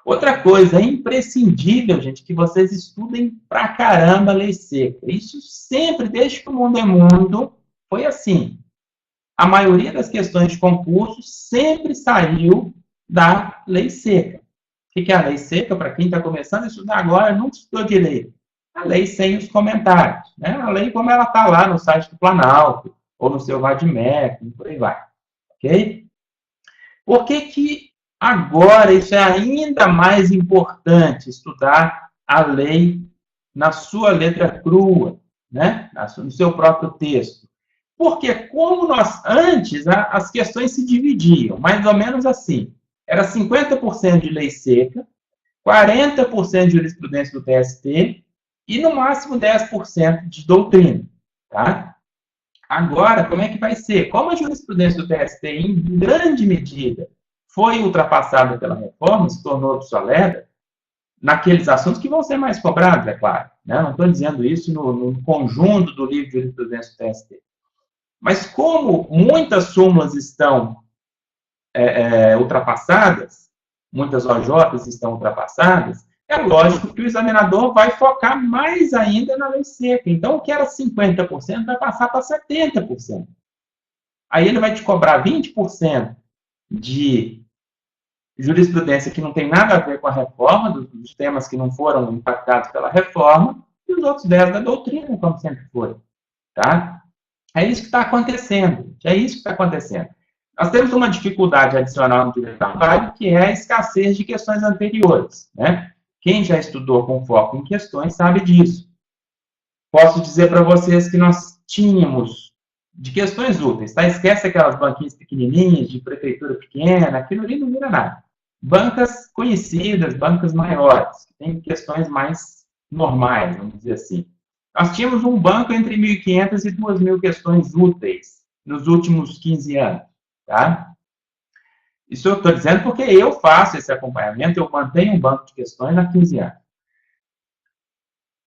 Outra coisa, é imprescindível, gente, que vocês estudem pra caramba a lei seca. Isso sempre, desde que o mundo é mundo, foi assim. A maioria das questões de concurso sempre saiu da lei seca. O que é a lei seca? Para quem está começando a estudar agora, nunca estudou direito. A lei sem os comentários. Né? A lei como ela está lá no site do Planalto, ou no seu VADMEC, e por aí vai. Ok? Por que agora isso é ainda mais importante, estudar a lei na sua letra crua, né? No seu próprio texto? Porque como nós, antes, as questões se dividiam, mais ou menos assim. Era 50% de lei seca, 40% de jurisprudência do TST e, no máximo, 10% de doutrina. Tá? Agora, como é que vai ser? Como a jurisprudência do TST, em grande medida, foi ultrapassada pela reforma, se tornou obsoleta, naqueles assuntos que vão ser mais cobrados, é claro. Né? Não estou dizendo isso no conjunto do livro de jurisprudência do TST. Mas como muitas súmulas estão ultrapassadas, muitas OJs estão ultrapassadas, é lógico que o examinador vai focar mais ainda na lei seca. Então, o que era 50% vai passar para 70%. Aí ele vai te cobrar 20% de jurisprudência que não tem nada a ver com a reforma, dos temas que não foram impactados pela reforma, e os outros 10% da doutrina, como sempre foi. Tá? É isso que está acontecendo. É isso que está acontecendo. Nós temos uma dificuldade adicional no direito do trabalho, que é a escassez de questões anteriores. Né? Quem já estudou com foco em questões sabe disso. Posso dizer para vocês que nós tínhamos de questões úteis, tá? Esquece aquelas banquinhas pequenininhas, de prefeitura pequena, aquilo ali não vira nada. Bancas conhecidas, bancas maiores, que tem questões mais normais, vamos dizer assim. Nós tínhamos um banco entre 1.500 e 2.000 questões úteis nos últimos 15 anos. Tá? Isso eu estou dizendo porque eu faço esse acompanhamento, eu mantenho um banco de questões há 15 anos.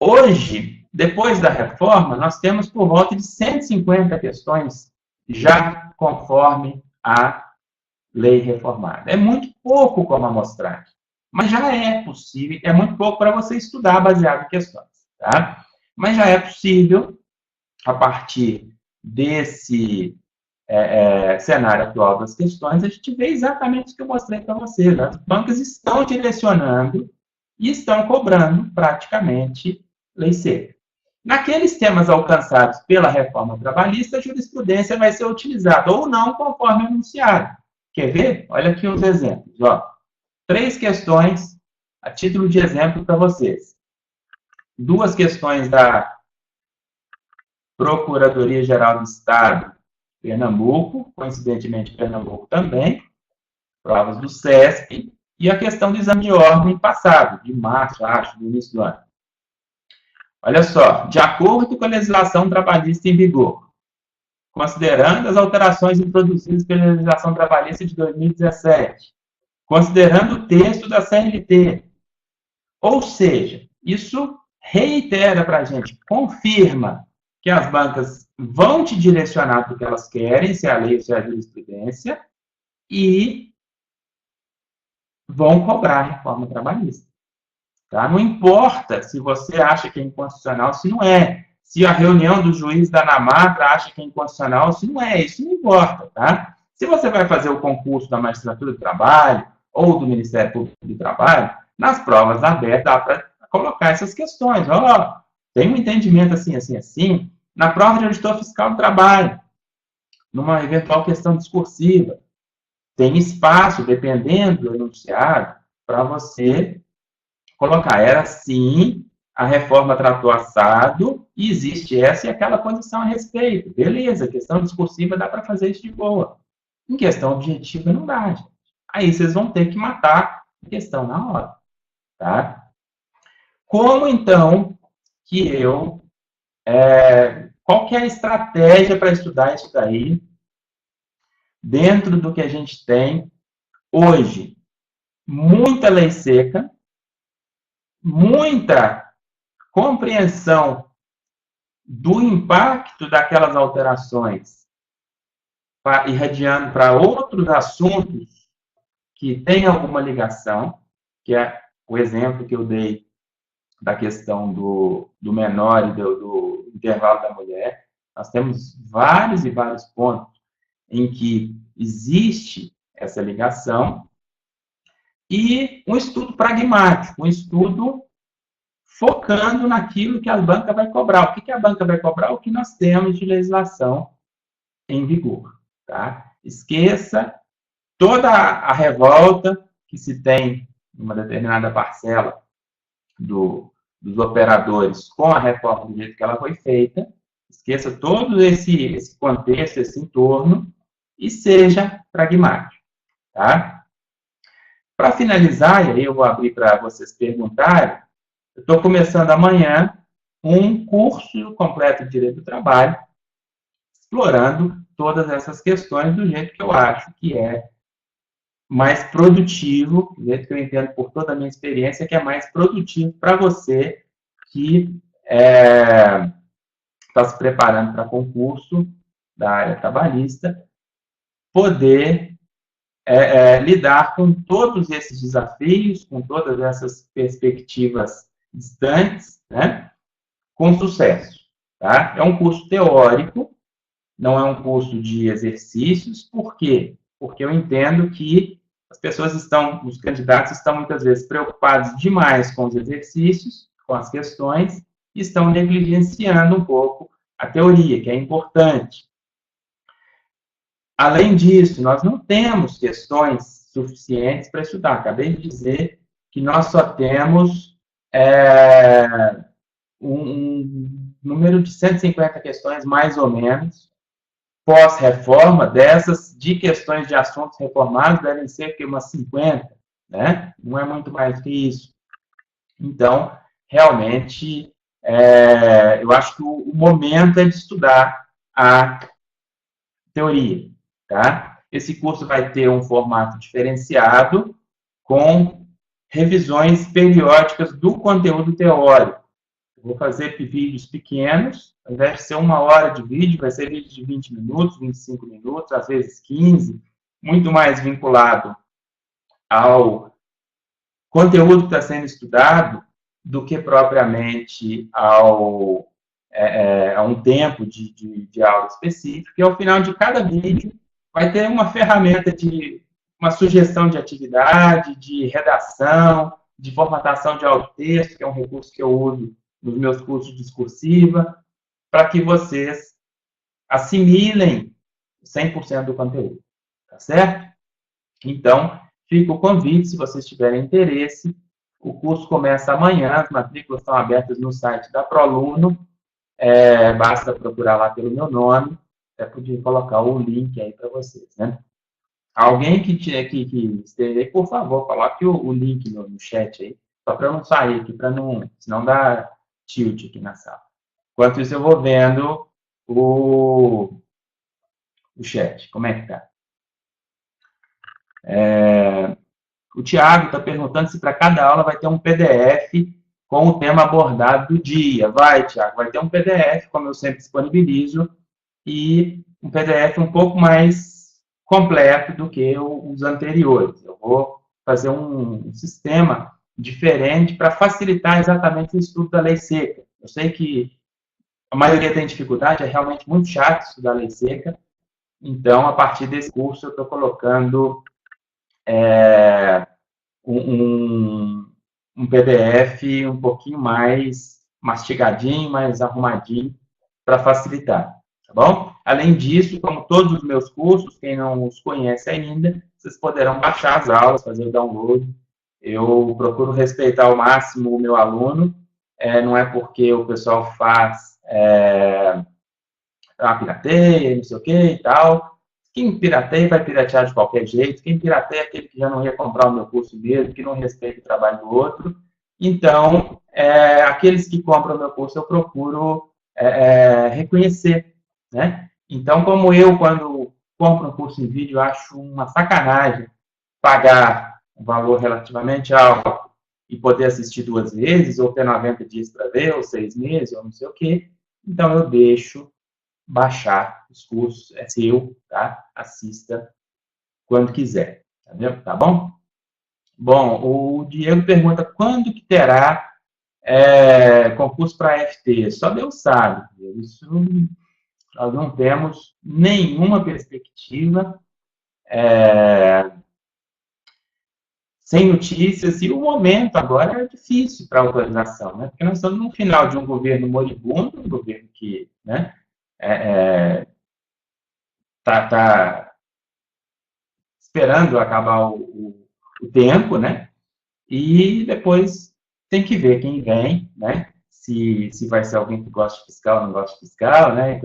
Hoje, depois da reforma, nós temos por volta de 150 questões já conforme a lei reformada. É muito pouco como amostragem, mas já é possível, é muito pouco para você estudar baseado em questões. Tá? Mas já é possível, a partir desse cenário atual das questões, a gente vê exatamente o que eu mostrei para vocês. As bancas estão direcionando e estão cobrando praticamente lei seca. Naqueles temas alcançados pela reforma trabalhista, a jurisprudência vai ser utilizada ou não, conforme anunciado. Quer ver? Olha aqui os exemplos. Ó. 3 questões a título de exemplo para vocês. 2 questões da Procuradoria-Geral do Estado, Pernambuco, coincidentemente Pernambuco também, provas do SESP, e a questão do exame de ordem passado, de março, acho, do início do ano. Olha só, de acordo com a legislação trabalhista em vigor, considerando as alterações introduzidas pela legislação trabalhista de 2017, considerando o texto da CLT, ou seja, isso reitera para a gente, confirma que as bancas vão te direcionar para o que elas querem, se é a lei ou se é a jurisprudência, e vão cobrar a reforma trabalhista. Tá? Não importa se você acha que é inconstitucional, se não é. Se a reunião do juiz da ANAMATRA acha que é inconstitucional, se não é. Isso não importa. Tá? Se você vai fazer o concurso da Magistratura do Trabalho ou do Ministério Público do Trabalho, nas provas abertas dá para colocar essas questões. Ó, tem um entendimento assim, assim, assim, na prova de auditor fiscal do trabalho, numa eventual questão discursiva. Tem espaço, dependendo do enunciado, para você colocar. Era assim, a reforma tratou assado, e existe essa e aquela posição a respeito. Beleza, questão discursiva dá para fazer isso de boa. Em questão objetiva não dá, gente. Aí vocês vão ter que matar questão na hora, tá? Como, então, que qual que é a estratégia para estudar isso daí dentro do que a gente tem hoje? Muita lei seca, muita compreensão do impacto daquelas alterações irradiando para outros assuntos que têm alguma ligação, que é o exemplo que eu dei da questão do menor e do intervalo da mulher. Nós temos vários e vários pontos em que existe essa ligação, e um estudo pragmático, um estudo focando naquilo que a banca vai cobrar. O que a banca vai cobrar? O que nós temos de legislação em vigor. Tá? Esqueça toda a revolta que se tem em uma determinada parcela dos operadores com a reforma do jeito que ela foi feita. Esqueça todo esse contexto, esse entorno, e seja pragmático. Tá? Para finalizar, e aí eu vou abrir para vocês perguntarem, eu estou começando amanhã um curso completo de Direito do Trabalho, explorando todas essas questões do jeito que eu acho que é mais produtivo, do jeito que eu entendo por toda a minha experiência, que é mais produtivo para você que está se preparando para concurso da área trabalhista, poder lidar com todos esses desafios, com todas essas perspectivas distantes, né, com sucesso. Tá? É um curso teórico, não é um curso de exercícios. Por quê? Porque eu entendo que as pessoas os candidatos estão muitas vezes preocupados demais com os exercícios, com as questões, e estão negligenciando um pouco a teoria, que é importante. Além disso, nós não temos questões suficientes para estudar. Acabei de dizer que nós só temos um número de 150 questões, mais ou menos, pós-reforma. Dessas, de questões de assuntos reformados, devem ser umas 50, né? Não é muito mais que isso. Então, realmente, eu acho que o momento é de estudar a teoria. Tá? Esse curso vai ter um formato diferenciado, com revisões periódicas do conteúdo teórico. Eu vou fazer vídeos pequenos, ao invés de ser 1 hora de vídeo, vai ser vídeo de 20 minutos, 25 minutos, às vezes 15, muito mais vinculado ao conteúdo que está sendo estudado do que propriamente a um tempo de aula específico. E ao final de cada vídeo vai ter uma ferramenta uma sugestão de atividade, de redação, de formatação de auto-texto, que é um recurso que eu uso nos meus cursos de discursiva, para que vocês assimilem 100% do conteúdo. Tá certo? Então, fica o convite, se vocês tiverem interesse. O curso começa amanhã, as matrículas estão abertas no site da ProAluno. Basta procurar lá pelo meu nome. Até podia colocar o link aí para vocês, né? Alguém que esteja aí, por favor, coloque o link no chat aí, só para eu não sair aqui, senão dá tilt aqui na sala. Enquanto isso, eu vou vendo o chat. Como é que tá? O Tiago está perguntando se para cada aula vai ter um PDF com o tema abordado do dia. Vai, Tiago, vai ter um PDF, como eu sempre disponibilizo, e um PDF um pouco mais completo do que os anteriores. Eu vou fazer um sistema diferente para facilitar exatamente o estudo da lei seca. Eu sei que a maioria tem dificuldade, é realmente muito chato estudar a lei seca, então, a partir desse curso, eu estou colocando um PDF um pouquinho mais mastigadinho, mais arrumadinho, para facilitar, tá bom? Além disso, como todos os meus cursos, quem não os conhece ainda, vocês poderão baixar as aulas, fazer o download. Eu procuro respeitar ao máximo o meu aluno, não é porque o pessoal faz uma pirateia, não sei o que e tal, Quem pirateia vai piratear de qualquer jeito, quem pirateia é aquele que já não ia comprar o meu curso mesmo, que não respeita o trabalho do outro. Então, aqueles que compram o meu curso, eu procuro reconhecer, né? Então, como eu, quando compro um curso em vídeo, acho uma sacanagem pagar um valor relativamente alto e poder assistir 2 vezes, ou ter 90 dias para ver, ou 6 meses, ou não sei o quê. Então, eu deixo baixar os cursos, é seu, tá? Assista quando quiser, tá bom? Bom, o Diego pergunta quando que terá concurso para FT? Só Deus sabe. Isso nós não temos nenhuma perspectiva, sem notícias, e o momento agora é difícil para a autorização, né? Porque nós estamos no final de um governo moribundo, um governo que, né, tá esperando acabar o tempo, né? E depois tem que ver quem vem, né? Se vai ser alguém que gosta de fiscal ou não gosta de fiscal, né?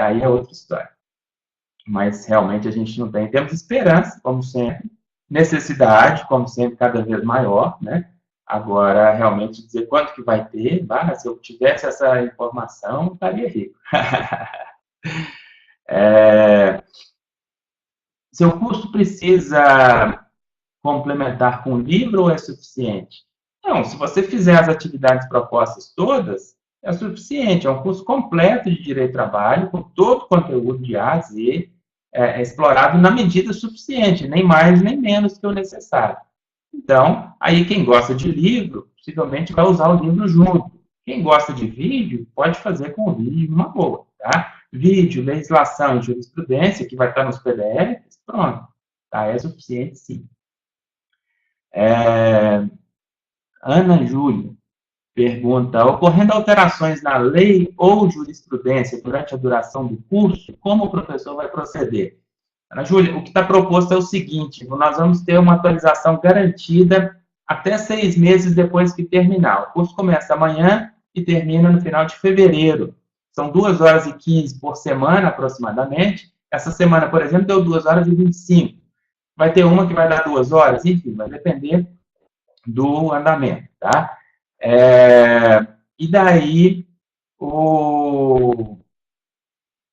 Aí é outra história. Mas realmente a gente não tem. Temos esperança, como sempre, necessidade, como sempre, cada vez maior, né? Agora, realmente, dizer quanto que vai ter, se eu tivesse essa informação, eu estaria rico. Seu curso precisa complementar com livro ou é suficiente? Não, se você fizer as atividades propostas todas, é suficiente. É um curso completo de Direito do Trabalho, com todo o conteúdo de A a Z, explorado na medida suficiente, nem mais nem menos que o necessário. Então, aí quem gosta de livro, possivelmente vai usar o livro junto. Quem gosta de vídeo, pode fazer com o vídeo numa boa, tá? Vídeo, legislação e jurisprudência, que vai estar nos PDFs, pronto. Tá? É suficiente, sim. Ana Júlia pergunta, ocorrendo alterações na lei ou jurisprudência durante a duração do curso, como o professor vai proceder? Ana Júlia, o que está proposto é o seguinte, nós vamos ter uma atualização garantida até 6 meses depois que terminar. O curso começa amanhã e termina no final de fevereiro. São 2 horas e 15 por semana, aproximadamente. Essa semana, por exemplo, deu 2 horas e 25. Vai ter uma que vai dar 2 horas, enfim, vai depender do andamento, tá? E daí,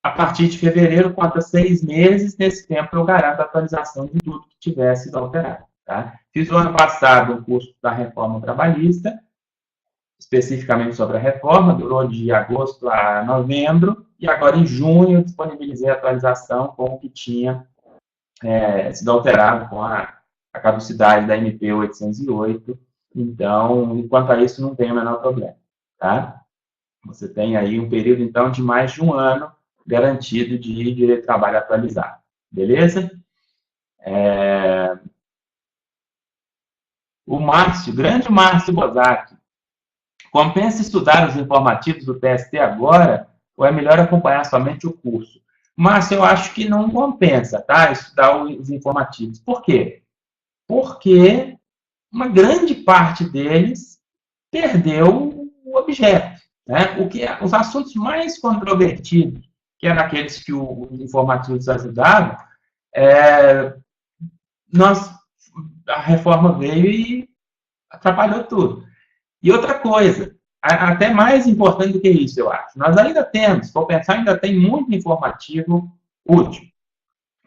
a partir de fevereiro, conta 6 meses, nesse tempo eu garanto a atualização de tudo que tiver sido alterado, tá? Fiz o ano passado um curso da reforma trabalhista, especificamente sobre a reforma, durou de agosto a novembro, e agora em junho eu disponibilizei a atualização com o que tinha sido alterado com a caducidade da MP 808. Então, enquanto a isso, não tem o menor problema, tá? Você tem aí um período, então, de mais de 1 ano garantido de direito de trabalho atualizado. Beleza? O Márcio, grande Márcio Bozak, compensa estudar os informativos do TST agora ou é melhor acompanhar somente o curso? Márcio, eu acho que não compensa, tá? Estudar os informativos. Por quê? Porque uma grande parte deles perdeu o objeto, né? Os assuntos mais controvertidos, que eram aqueles que os informativos ajudavam, a reforma veio e atrapalhou tudo. E outra coisa, até mais importante do que isso, eu acho, nós ainda temos, se for pensar, ainda tem muito informativo útil,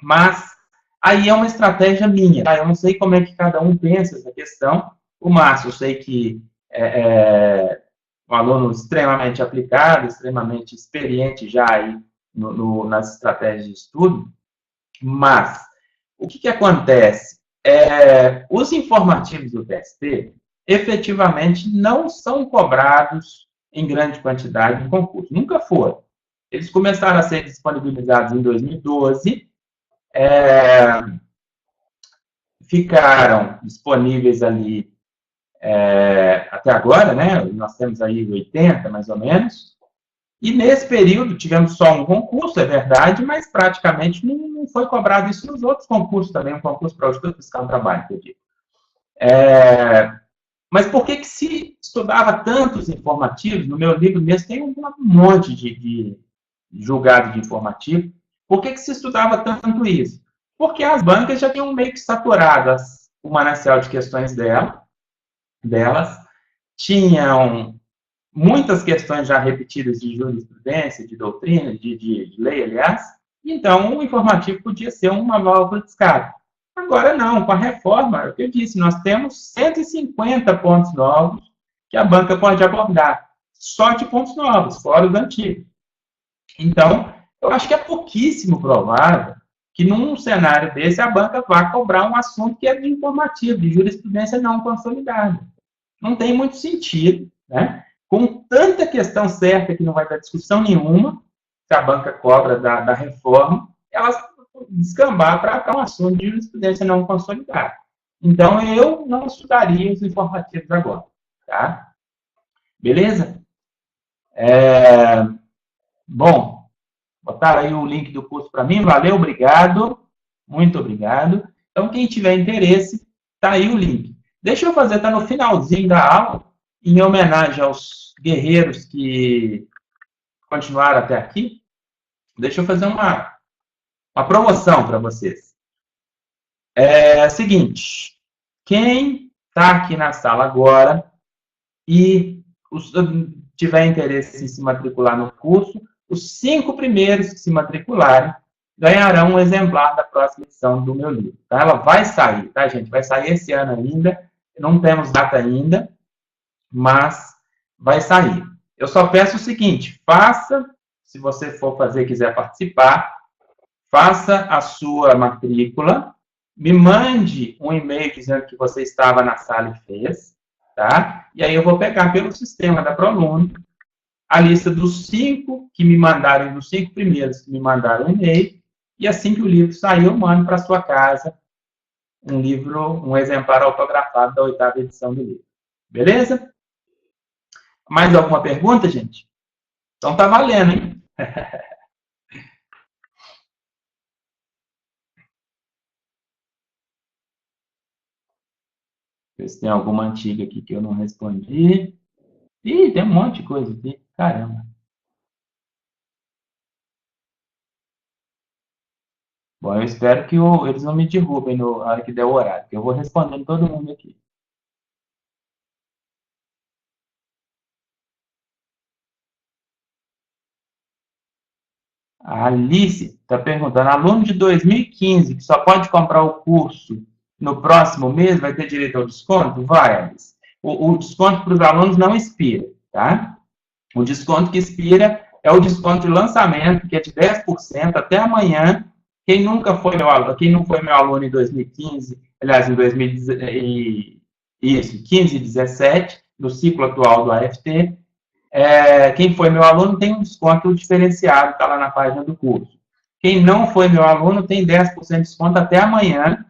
mas aí é uma estratégia minha, tá? Eu não sei como é que cada um pensa essa questão. O Márcio, eu sei que é um aluno extremamente aplicado, extremamente experiente já aí nas estratégias de estudo, mas o que acontece? Os informativos do TST efetivamente não são cobrados em grande quantidade no concurso, nunca foram. Eles começaram a ser disponibilizados em 2012, ficaram disponíveis ali até agora, né? Nós temos aí 80, mais ou menos, e nesse período tivemos só um concurso, é verdade, mas praticamente não foi cobrado isso nos outros concursos também, um concurso para auditor fiscal do trabalho, que eu digo. Mas por que se estudava tantos informativos? No meu livro mesmo tem um monte de julgado de informativo, Por que se estudava tanto isso? Porque as bancas já tinham meio que saturado o manancial de questões delas, tinham muitas questões já repetidas de jurisprudência, de doutrina, de lei, aliás, então o informativo podia ser uma válvula de escape. Agora não, com a reforma, é o que eu disse, nós temos 150 pontos novos que a banca pode abordar, só de pontos novos, fora do antigo. Então, eu acho que é pouquíssimo provável que num cenário desse a banca vá cobrar um assunto que é de informativo, de jurisprudência não consolidada. Não tem muito sentido, né? Com tanta questão certa que não vai dar discussão nenhuma, que a banca cobra da reforma, elas descambar para um assunto de jurisprudência não consolidada. Então, eu não estudaria os informativos agora, tá? Beleza? Bom, botaram aí o link do curso para mim, valeu, obrigado, muito obrigado. Então, quem tiver interesse, tá aí o link. Deixa eu fazer, tá no finalzinho da aula, em homenagem aos guerreiros que continuaram até aqui, deixa eu fazer uma promoção para vocês. É o seguinte, quem está aqui na sala agora e tiver interesse em se matricular no curso, os 5 primeiros que se matricularem ganharão um exemplar da próxima edição do meu livro. Tá? Ela vai sair, tá, gente? Vai sair esse ano ainda, não temos data ainda, mas vai sair. Eu só peço o seguinte, faça, se você for fazer e quiser participar, faça a sua matrícula, me mande um e-mail dizendo que você estava na sala e fez, tá? E aí eu vou pegar pelo sistema da ProAluno a lista dos 5 que me mandarem, dos 5 primeiros que me mandaram um e-mail, e assim que o livro sair, eu mando para sua casa um livro, um exemplar autografado da 8ª edição do livro. Beleza? Mais alguma pergunta, gente? Então tá valendo, hein? Ver se tem alguma antiga aqui que eu não respondi. Ih, tem um monte de coisa aqui. Caramba. Bom, eu espero que eles não me derrubem na hora que der o horário, porque eu vou respondendo todo mundo aqui. A Alice está perguntando, aluno de 2015 que só pode comprar o curso no próximo mês, vai ter direito ao desconto? Vai, Alice. O desconto para os alunos não expira, tá? O desconto que expira é o desconto de lançamento, que é de 10% até amanhã. Quem nunca foi meu aluno, quem não foi meu aluno em 2015, aliás, em 2015 e 17, no ciclo atual do AFT, quem foi meu aluno tem um desconto diferenciado, está lá na página do curso. Quem não foi meu aluno tem 10% de desconto até amanhã,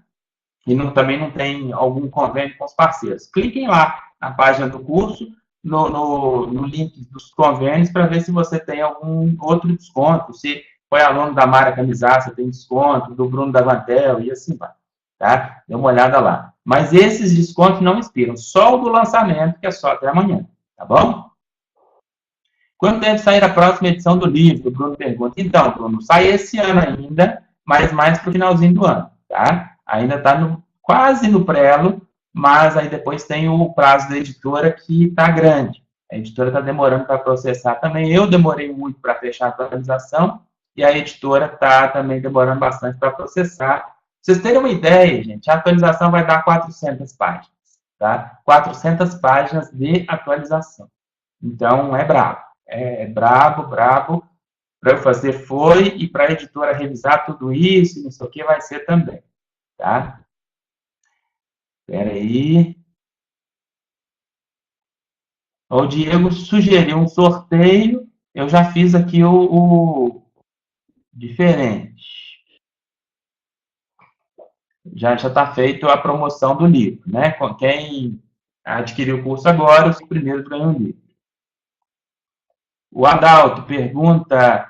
e também não tem algum convênio com os parceiros. Cliquem lá na página do curso, no link dos convênios, para ver se você tem algum outro desconto. Se foi aluno da Mara Camisaça, tem desconto, do Bruno Davantel, e assim vai. Tá? Dê uma olhada lá. Mas esses descontos não expiram, só o do lançamento, que é só até amanhã. Tá bom? Quando deve sair a próxima edição do livro? O Bruno pergunta. Então, Bruno, sai esse ano ainda, mas mais para o finalzinho do ano. Tá? Ainda está quase no prelo, mas aí depois tem o prazo da editora que está grande. A editora está demorando para processar também. Eu demorei muito para fechar a atualização e a editora está também demorando bastante para processar. Pra vocês terem uma ideia, gente, a atualização vai dar 400 páginas. Tá? 400 páginas de atualização. Então, é brabo. É brabo. Para eu fazer foi, e para a editora revisar tudo isso, não sei o que, vai ser também. Tá? Espera aí. O Diego sugeriu um sorteio. Eu já fiz aqui o diferente. Já está feito a promoção do livro, né? Quem adquiriu o curso agora, os primeiros ganham o livro. O Adalto pergunta,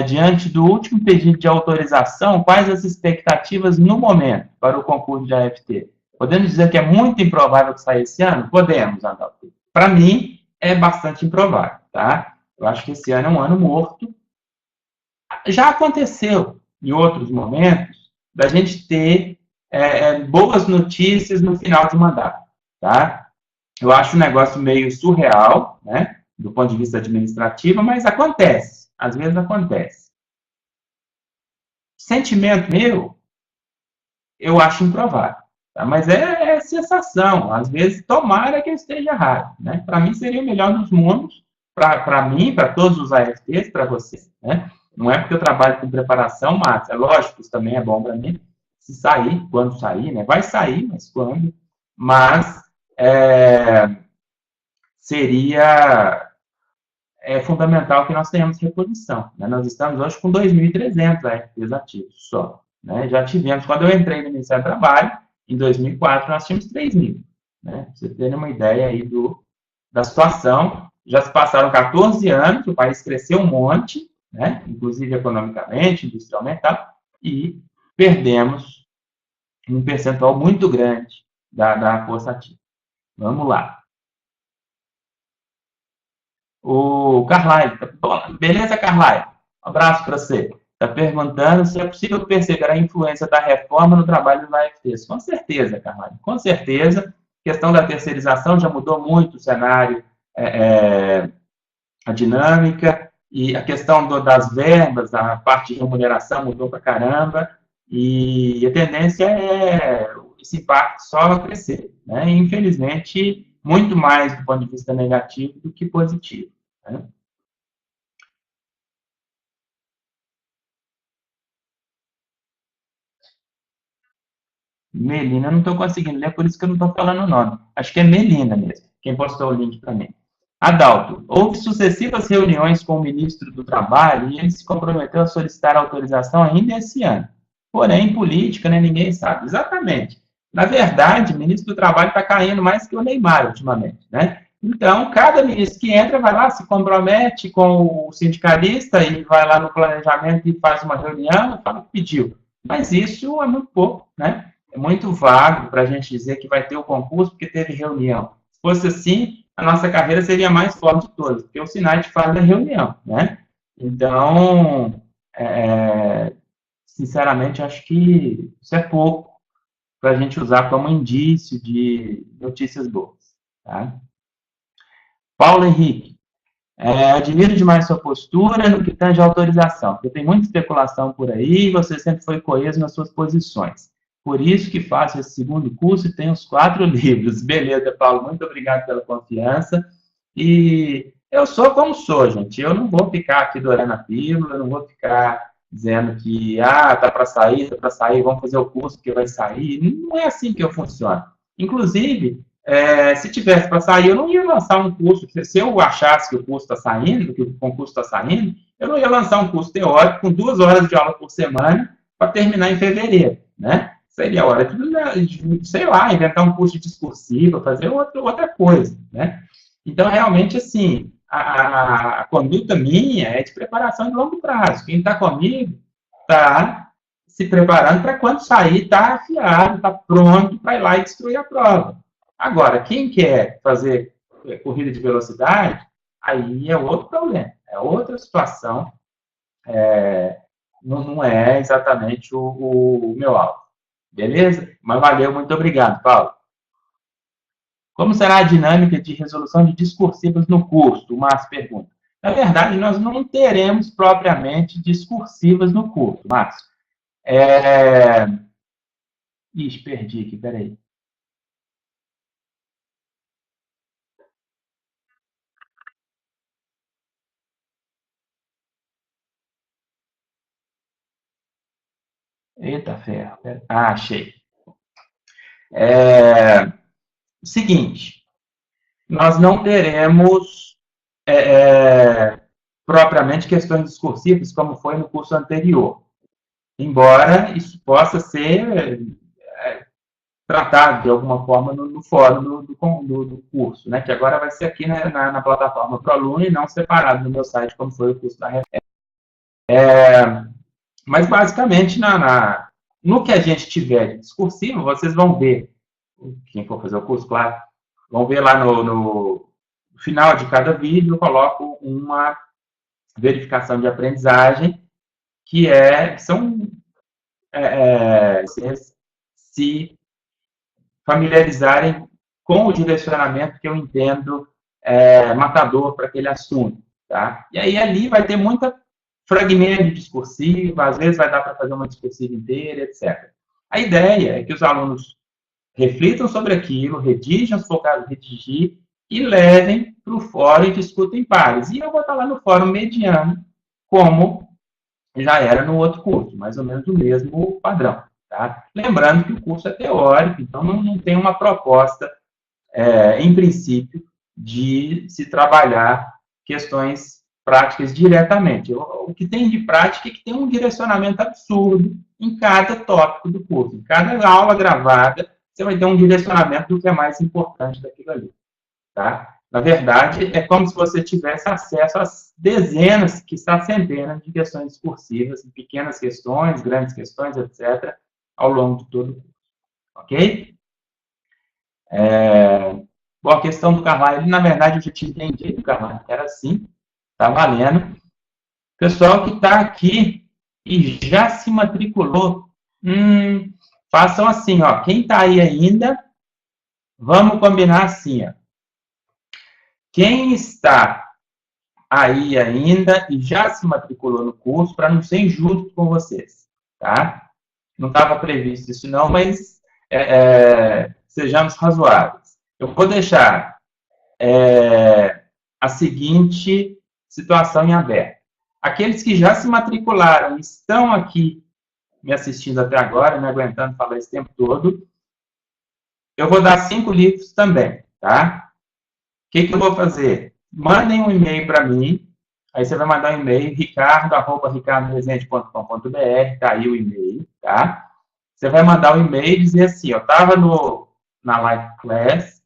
diante do último pedido de autorização, quais as expectativas no momento para o concurso de AFT? Podemos dizer que é muito improvável que saia esse ano? Podemos, Adalto. Para mim, é bastante improvável, tá? Eu acho que esse ano é um ano morto. Já aconteceu em outros momentos, da gente ter boas notícias no final de mandato, tá? Eu acho um negócio meio surreal, né, do ponto de vista administrativo, mas acontece, às vezes acontece. Sentimento meu, eu acho improvável, tá? Mas é sensação, às vezes tomara que eu esteja errado, né? Para mim seria o melhor dos mundos, para mim, para todos os AFTs, para você, né? Não é porque eu trabalho com preparação, mas é lógico, isso também é bom para mim, se sair, quando sair, né? Vai sair, mas quando? Mas seria fundamental que nós tenhamos reposição, né? Nós estamos hoje com 2.300 AFTs ativos só, né? Já tivemos, quando eu entrei no Ministério do Trabalho, em 2004, nós tínhamos 3.000, né? Pra você ter uma ideia aí da situação. Já se passaram 14 anos, o país cresceu um monte, né? Inclusive economicamente, industrialmente, e perdemos um percentual muito grande da força ativa. Vamos lá. O Carlyle, beleza, Carlyle? Um abraço para você. Está perguntando se é possível perceber a influência da reforma no trabalho dos AFTs. Com certeza, Carlyle, com certeza. A questão da terceirização já mudou muito o cenário, a dinâmica, e a questão das verbas, a parte de remuneração mudou para caramba, e a tendência é esse impacto só crescer, né? E, infelizmente, muito mais do ponto de vista negativo do que positivo, né? Melina, eu não estou conseguindo ler, por isso que eu não estou falando o nome. Acho que é Melina mesmo, quem postou o link para mim. Adalto, houve sucessivas reuniões com o ministro do Trabalho e ele se comprometeu a solicitar autorização ainda esse ano. Porém, política, né, ninguém sabe. Exatamente. Na verdade, o ministro do Trabalho está caindo mais que o Neymar ultimamente, né? Então, cada ministro que entra vai lá, se compromete com o sindicalista e vai lá no planejamento e faz uma reunião e fala que pediu. Mas isso é muito pouco, né? É muito vago para a gente dizer que vai ter o concurso porque teve reunião. Se fosse assim, a nossa carreira seria mais forte de todas, porque o SINAI faz a reunião, né? Então, sinceramente, acho que isso é pouco para a gente usar como indício de notícias boas, tá? Paulo Henrique, admiro demais sua postura no que tange a autorização, porque tem muita especulação por aí e você sempre foi coeso nas suas posições. Por isso que faço esse segundo curso e tenho os 4 livros. Beleza, Paulo, muito obrigado pela confiança. E eu sou como sou, gente. Eu não vou ficar aqui dourando a pílula, eu não vou ficar dizendo que, tá para sair, vamos fazer o curso que vai sair. Não é assim que eu funciono. Inclusive, se tivesse para sair, eu não ia lançar um curso. Se eu achasse que o curso está saindo, que o concurso está saindo, eu não ia lançar um curso teórico com 2 horas de aula por semana para terminar em fevereiro, né? Seria hora de, sei lá, inventar um curso de discursiva, fazer outra coisa, né? Então, realmente, assim, a conduta minha é de preparação de longo prazo. Quem está comigo está se preparando para quando sair, está afiado, está pronto para ir lá e destruir a prova. Agora, quem quer fazer corrida de velocidade, aí é outro problema, é outra situação, não é exatamente o meu alvo. Beleza? Mas valeu, muito obrigado, Paulo. Como será a dinâmica de resolução de discursivas no curso? O Márcio pergunta. Na verdade, nós não teremos propriamente discursivas no curso, Márcio. Ixi, perdi aqui, peraí. Eita ferro. Achei. Seguinte, nós não teremos propriamente questões discursivas como foi no curso anterior. Embora isso possa ser tratado de alguma forma no fórum do curso, né? Que agora vai ser aqui na plataforma ProAluno e não separado no meu site, como foi o curso da Referência. Mas, basicamente, no que a gente tiver de discursivo, vocês vão ver, quem for fazer o curso, claro, vão ver lá no final de cada vídeo, eu coloco uma verificação de aprendizagem que são vocês se familiarizarem com o direcionamento que eu entendo matador para aquele assunto. Tá? E aí ali vai ter muita fragmento discursivo, às vezes vai dar para fazer uma discursiva inteira, etc. A ideia é que os alunos reflitam sobre aquilo, redigam os focados redigir e levem para o fórum e discutem pares. E eu vou estar lá no fórum mediano, como já era no outro curso, mais ou menos o mesmo padrão. Tá? Lembrando que o curso é teórico, então não tem uma proposta, em princípio, de se trabalhar questões práticas diretamente. O que tem de prática é que tem um direcionamento absurdo em cada tópico do curso. Em cada aula gravada, você vai ter um direcionamento do que é mais importante daquilo ali. Tá? Na verdade, é como se você tivesse acesso a dezenas, quiçá centenas de questões discursivas, pequenas questões, grandes questões, etc., ao longo de todo o curso. Ok? Bom, a questão do Carvalho, na verdade, eu já tinha entendido o Carvalho, era assim, está valendo. Pessoal que está aqui e já se matriculou, façam assim, ó, quem está aí ainda, vamos combinar assim, ó. Quem está aí ainda e já se matriculou no curso, para não ser injusto com vocês, tá? Não estava previsto isso não, mas sejamos razoáveis. Eu vou deixar a seguinte situação em aberto. Aqueles que já se matricularam, estão aqui me assistindo até agora, me aguentando falar esse tempo todo, eu vou dar 5 livros também, tá? O que eu vou fazer? Mandem um e-mail para mim, aí você vai mandar um e-mail, ricardo@ricardoresende.com.br, tá aí o e-mail, tá? Você vai mandar um e-mail e dizer assim, eu estava na Live Class,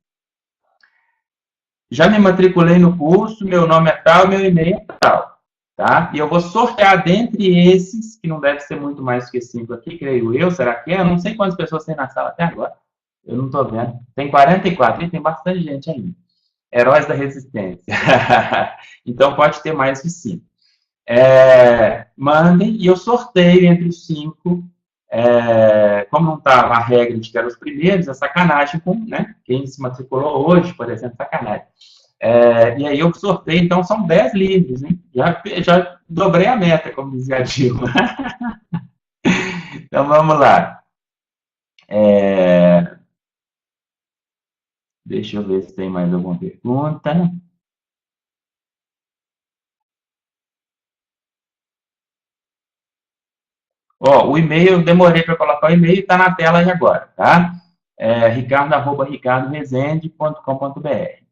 já me matriculei no curso, meu nome é tal, meu e-mail é tal, tá? E eu vou sortear dentre esses, que não deve ser muito mais que 5 aqui, creio eu, será que é? Eu não sei quantas pessoas tem na sala até agora, eu não estou vendo. Tem 44, e tem bastante gente ainda. Heróis da Resistência. Então, pode ter mais que 5. Mandem e eu sorteio entre os 5. Como não estava a regra de que eram os primeiros, é sacanagem com, né? Quem se matriculou hoje, por exemplo, sacanagem. E aí eu sorteio, então são 10 livros, hein? Já dobrei a meta, como dizia a Dilma. Então vamos lá. Deixa eu ver se tem mais alguma pergunta. Ó, o e-mail, eu demorei para colocar o e-mail, está na tela aí agora, tá? ricardo@ricardoresende.com.br.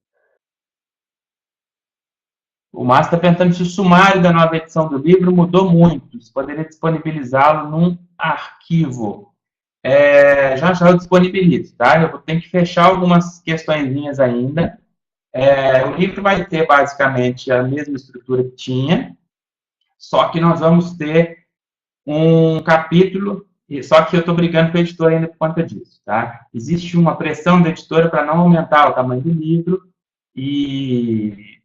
O Márcio está perguntando se o sumário da nova edição do livro mudou muito. Se poderia disponibilizá-lo num arquivo. Já eu disponibilizo, tá? Eu tenho que fechar algumas questõezinhas ainda. O livro vai ter basicamente a mesma estrutura que tinha, só que nós vamos ter um capítulo, só que eu estou brigando com a editora ainda por conta disso, tá? Existe uma pressão da editora para não aumentar o tamanho do livro e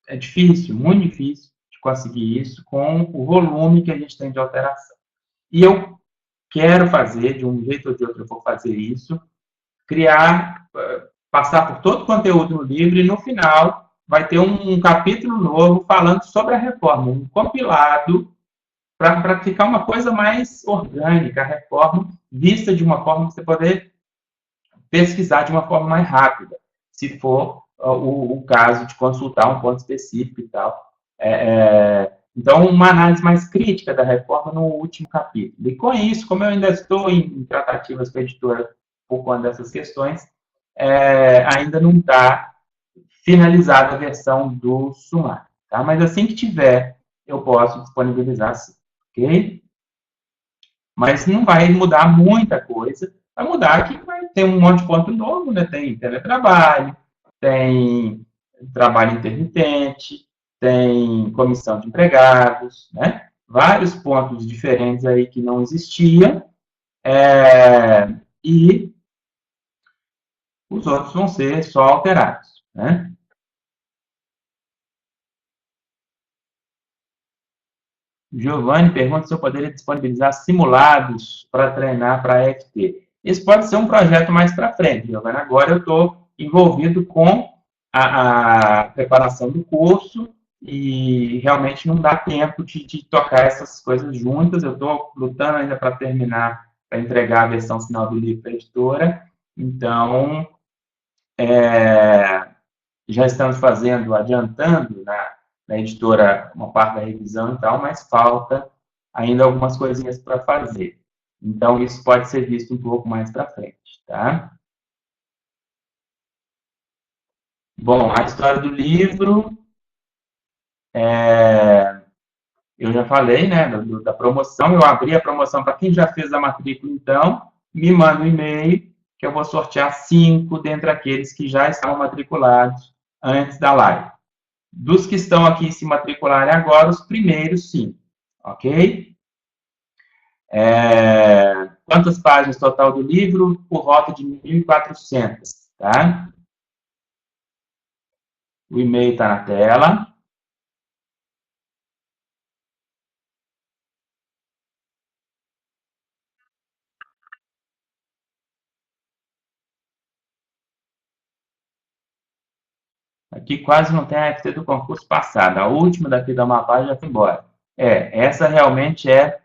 é difícil, muito difícil de conseguir isso com o volume que a gente tem de alteração. E eu quero fazer, de um jeito ou de outro eu vou fazer isso, criar, passar por todo o conteúdo no livro e no final vai ter um capítulo novo falando sobre a reforma, um compilado para ficar uma coisa mais orgânica, a reforma vista de uma forma que você poder pesquisar de uma forma mais rápida, se for o caso de consultar um ponto específico e tal. Então, uma análise mais crítica da reforma no último capítulo. E com isso, como eu ainda estou em tratativas com a editora por conta dessas questões, ainda não está finalizada a versão do sumário. Tá? Mas assim que tiver, eu posso disponibilizar sim. Ok? Mas não vai mudar muita coisa. Vai mudar que vai ter um monte de ponto novo, né? Tem teletrabalho, tem trabalho intermitente, tem comissão de empregados, né? Vários pontos diferentes aí que não existiam. E os outros vão ser só alterados, né? Giovanni pergunta se eu poderia disponibilizar simulados para treinar para a FT. Isso pode ser um projeto mais para frente, Giovanni. Agora eu estou envolvido com a preparação do curso e realmente não dá tempo de tocar essas coisas juntas. Eu estou lutando ainda para terminar, para entregar a versão final do livro para a editora. Então, já estamos fazendo, adiantando na editora uma parte da revisão e tal, mas falta ainda algumas coisinhas para fazer. Então, isso pode ser visto um pouco mais para frente, tá? Bom, a história do livro, eu já falei, né, da promoção. Eu abri a promoção para quem já fez a matrícula, então, me manda um e-mail que eu vou sortear 5 dentre aqueles que já estavam matriculados antes da live. Dos que estão aqui se matricularem agora, os primeiros 5, ok? Quantas páginas total do livro? Por volta de 1.400, tá? O e-mail está na tela. Aqui quase não tem a FT do concurso passado. A última daqui da Amapá já foi embora. Essa realmente é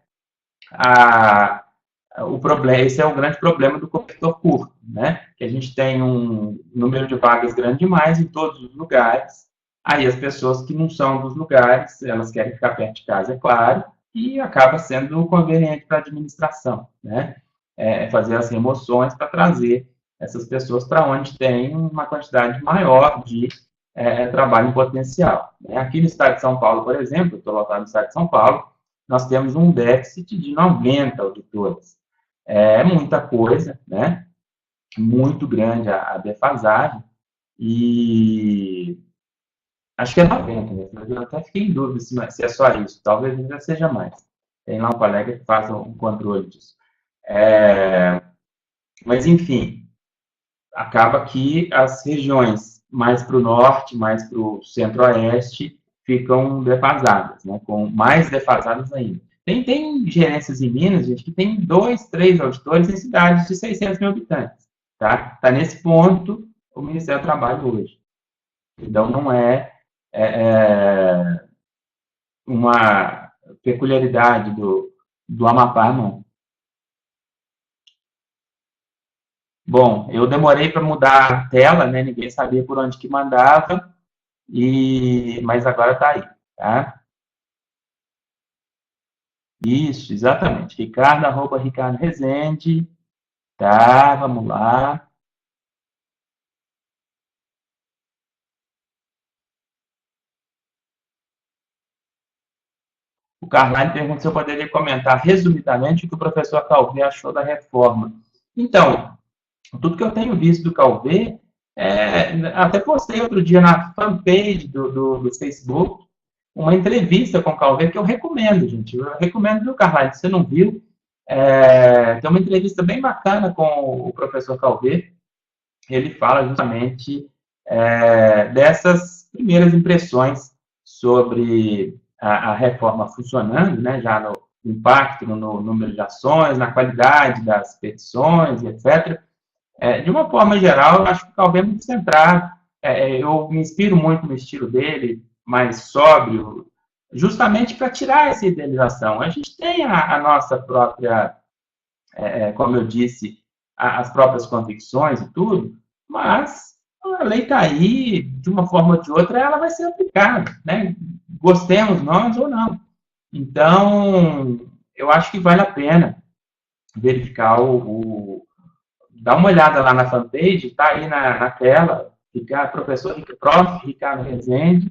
o problema. Esse é o grande problema do cobertor curto, né? Que a gente tem um número de vagas grande demais em todos os lugares. Aí as pessoas que não são dos lugares, elas querem ficar perto de casa, é claro, e acaba sendo conveniente para a administração, né? Fazer as remoções para trazer essas pessoas para onde tem uma quantidade maior de trabalho em potencial. Aqui no estado de São Paulo, por exemplo, eu estou lotado no estado de São Paulo, nós temos um déficit de 90 auditores. É muita coisa, né? Muito grande a defasagem, e acho que é 90 mesmo, mas eu até fiquei em dúvida se é só isso, talvez ainda seja mais. Tem lá um colega que faz um controle disso. Mas, enfim, acaba que as regiões mais para o norte, mais para o centro-oeste, ficam defasadas, né? Mais defasadas ainda. Tem gerências em Minas, gente, que tem 2, 3 auditores em cidades de 600 mil habitantes. Tá nesse ponto o Ministério do Trabalho hoje. Então, não é uma peculiaridade do Amapá, não. Bom, eu demorei para mudar a tela, né? Ninguém sabia por onde que mandava, mas agora está aí, tá? Isso, exatamente. Ricardo Rezende, tá? Vamos lá. O Carlyle pergunta se eu poderia comentar resumidamente o que o professor Calvé achou da reforma. Então, tudo que eu tenho visto do Calvé, até postei outro dia na fanpage do Facebook, uma entrevista com o Calvé que eu recomendo, gente. Eu recomendo, viu, Carlyle? Se você não viu, tem uma entrevista bem bacana com o professor Calvé. Ele fala justamente dessas primeiras impressões sobre a reforma funcionando, né, já no impacto no número de ações, na qualidade das petições, etc. De uma forma geral, eu acho que o Calvé é muito centrado. Eu me inspiro muito no estilo dele, mais sóbrio, justamente para tirar essa idealização. A gente tem a nossa própria, como eu disse, as próprias convicções e tudo, mas a lei está aí, de uma forma ou de outra, ela vai ser aplicada, né? Gostemos nós ou não. Então, eu acho que vale a pena verificar dá uma olhada lá na fanpage, está aí na tela, Prof. Ricardo Rezende,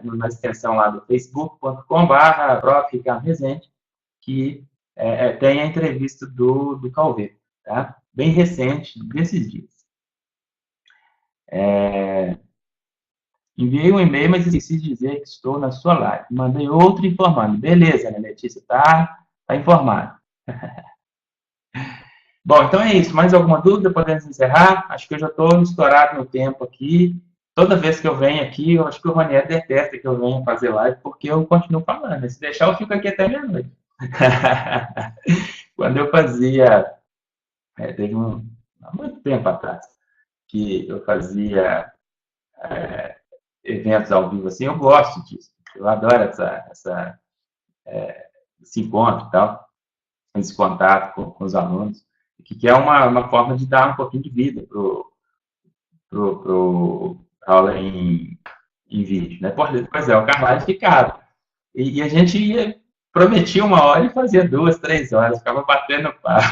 na extensão lá do facebook.com/Prof. Ricardo Rezende, que tem a entrevista do Calvé, tá? Bem recente, desses dias. Enviei um e-mail, mas esqueci de dizer que estou na sua live. Mandei outro informando. Beleza, né, Letícia? Tá informado. Bom, então é isso. Mais alguma dúvida? Podemos encerrar? Acho que eu já estou estourado no tempo aqui. toda vez que eu venho aqui, eu acho que o Ronier detesta que eu venha fazer live, porque eu continuo falando. Se deixar, eu fico aqui até meia-noite. Quando eu fazia, teve há muito tempo atrás, que eu fazia eventos ao vivo assim, eu gosto disso. Eu adoro esse encontro e tal, esse contato com os alunos, que é uma forma de dar um pouquinho de vida para aula em vídeo. Né? Pois é, o Carvalho ficava. E a gente prometia 1 hora e fazia 2, 3 horas, ficava batendo papo.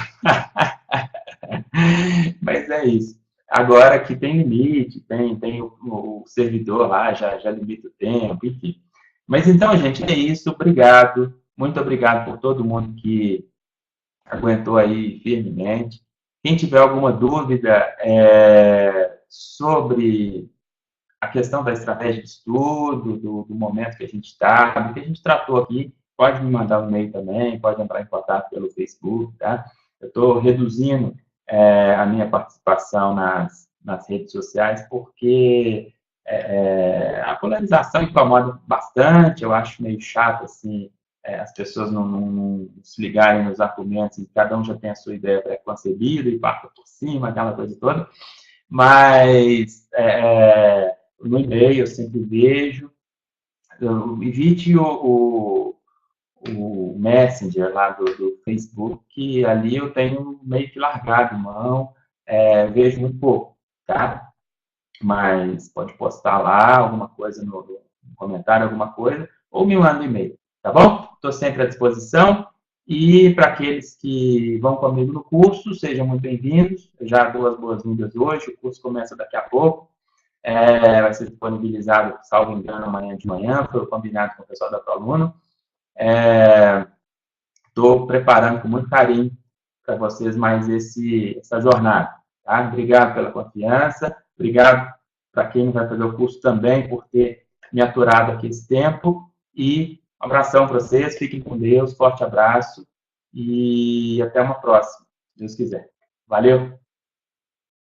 Mas é isso. Agora que tem limite, tem o servidor lá, já limita o tempo, enfim. Mas então, gente, é isso. Obrigado. Muito obrigado por todo mundo que aguentou aí firmemente. Quem tiver alguma dúvida sobre a questão da estratégia de estudo, do momento que a gente está, do que a gente tratou aqui, pode me mandar um e-mail também, pode entrar em contato pelo Facebook, tá? Eu estou reduzindo a minha participação nas redes sociais porque a polarização incomoda bastante, eu acho meio chato, assim, as pessoas não se ligarem nos argumentos e cada um já tem a sua ideia pré-concebida e parte por cima, aquela coisa toda. Mas no e-mail eu sempre vejo. Evite o Messenger lá do Facebook, que ali eu tenho meio que largado mão, vejo muito pouco, tá? Mas pode postar lá alguma coisa no comentário, alguma coisa, ou me manda um e-mail, tá bom? Estou sempre à disposição. E para aqueles que vão comigo no curso, sejam muito bem-vindos. Eu já dou as boas-vindas hoje, o curso começa daqui a pouco. Vai ser disponibilizado, salvo engano, amanhã de manhã, foi combinado com o pessoal da ProAluno. Estou preparando com muito carinho para vocês mais essa jornada. Tá? Obrigado pela confiança, obrigado para quem vai fazer o curso também por ter me aturado aqui esse tempo, e um abração para vocês, fiquem com Deus, forte abraço, e até uma próxima, se Deus quiser. Valeu!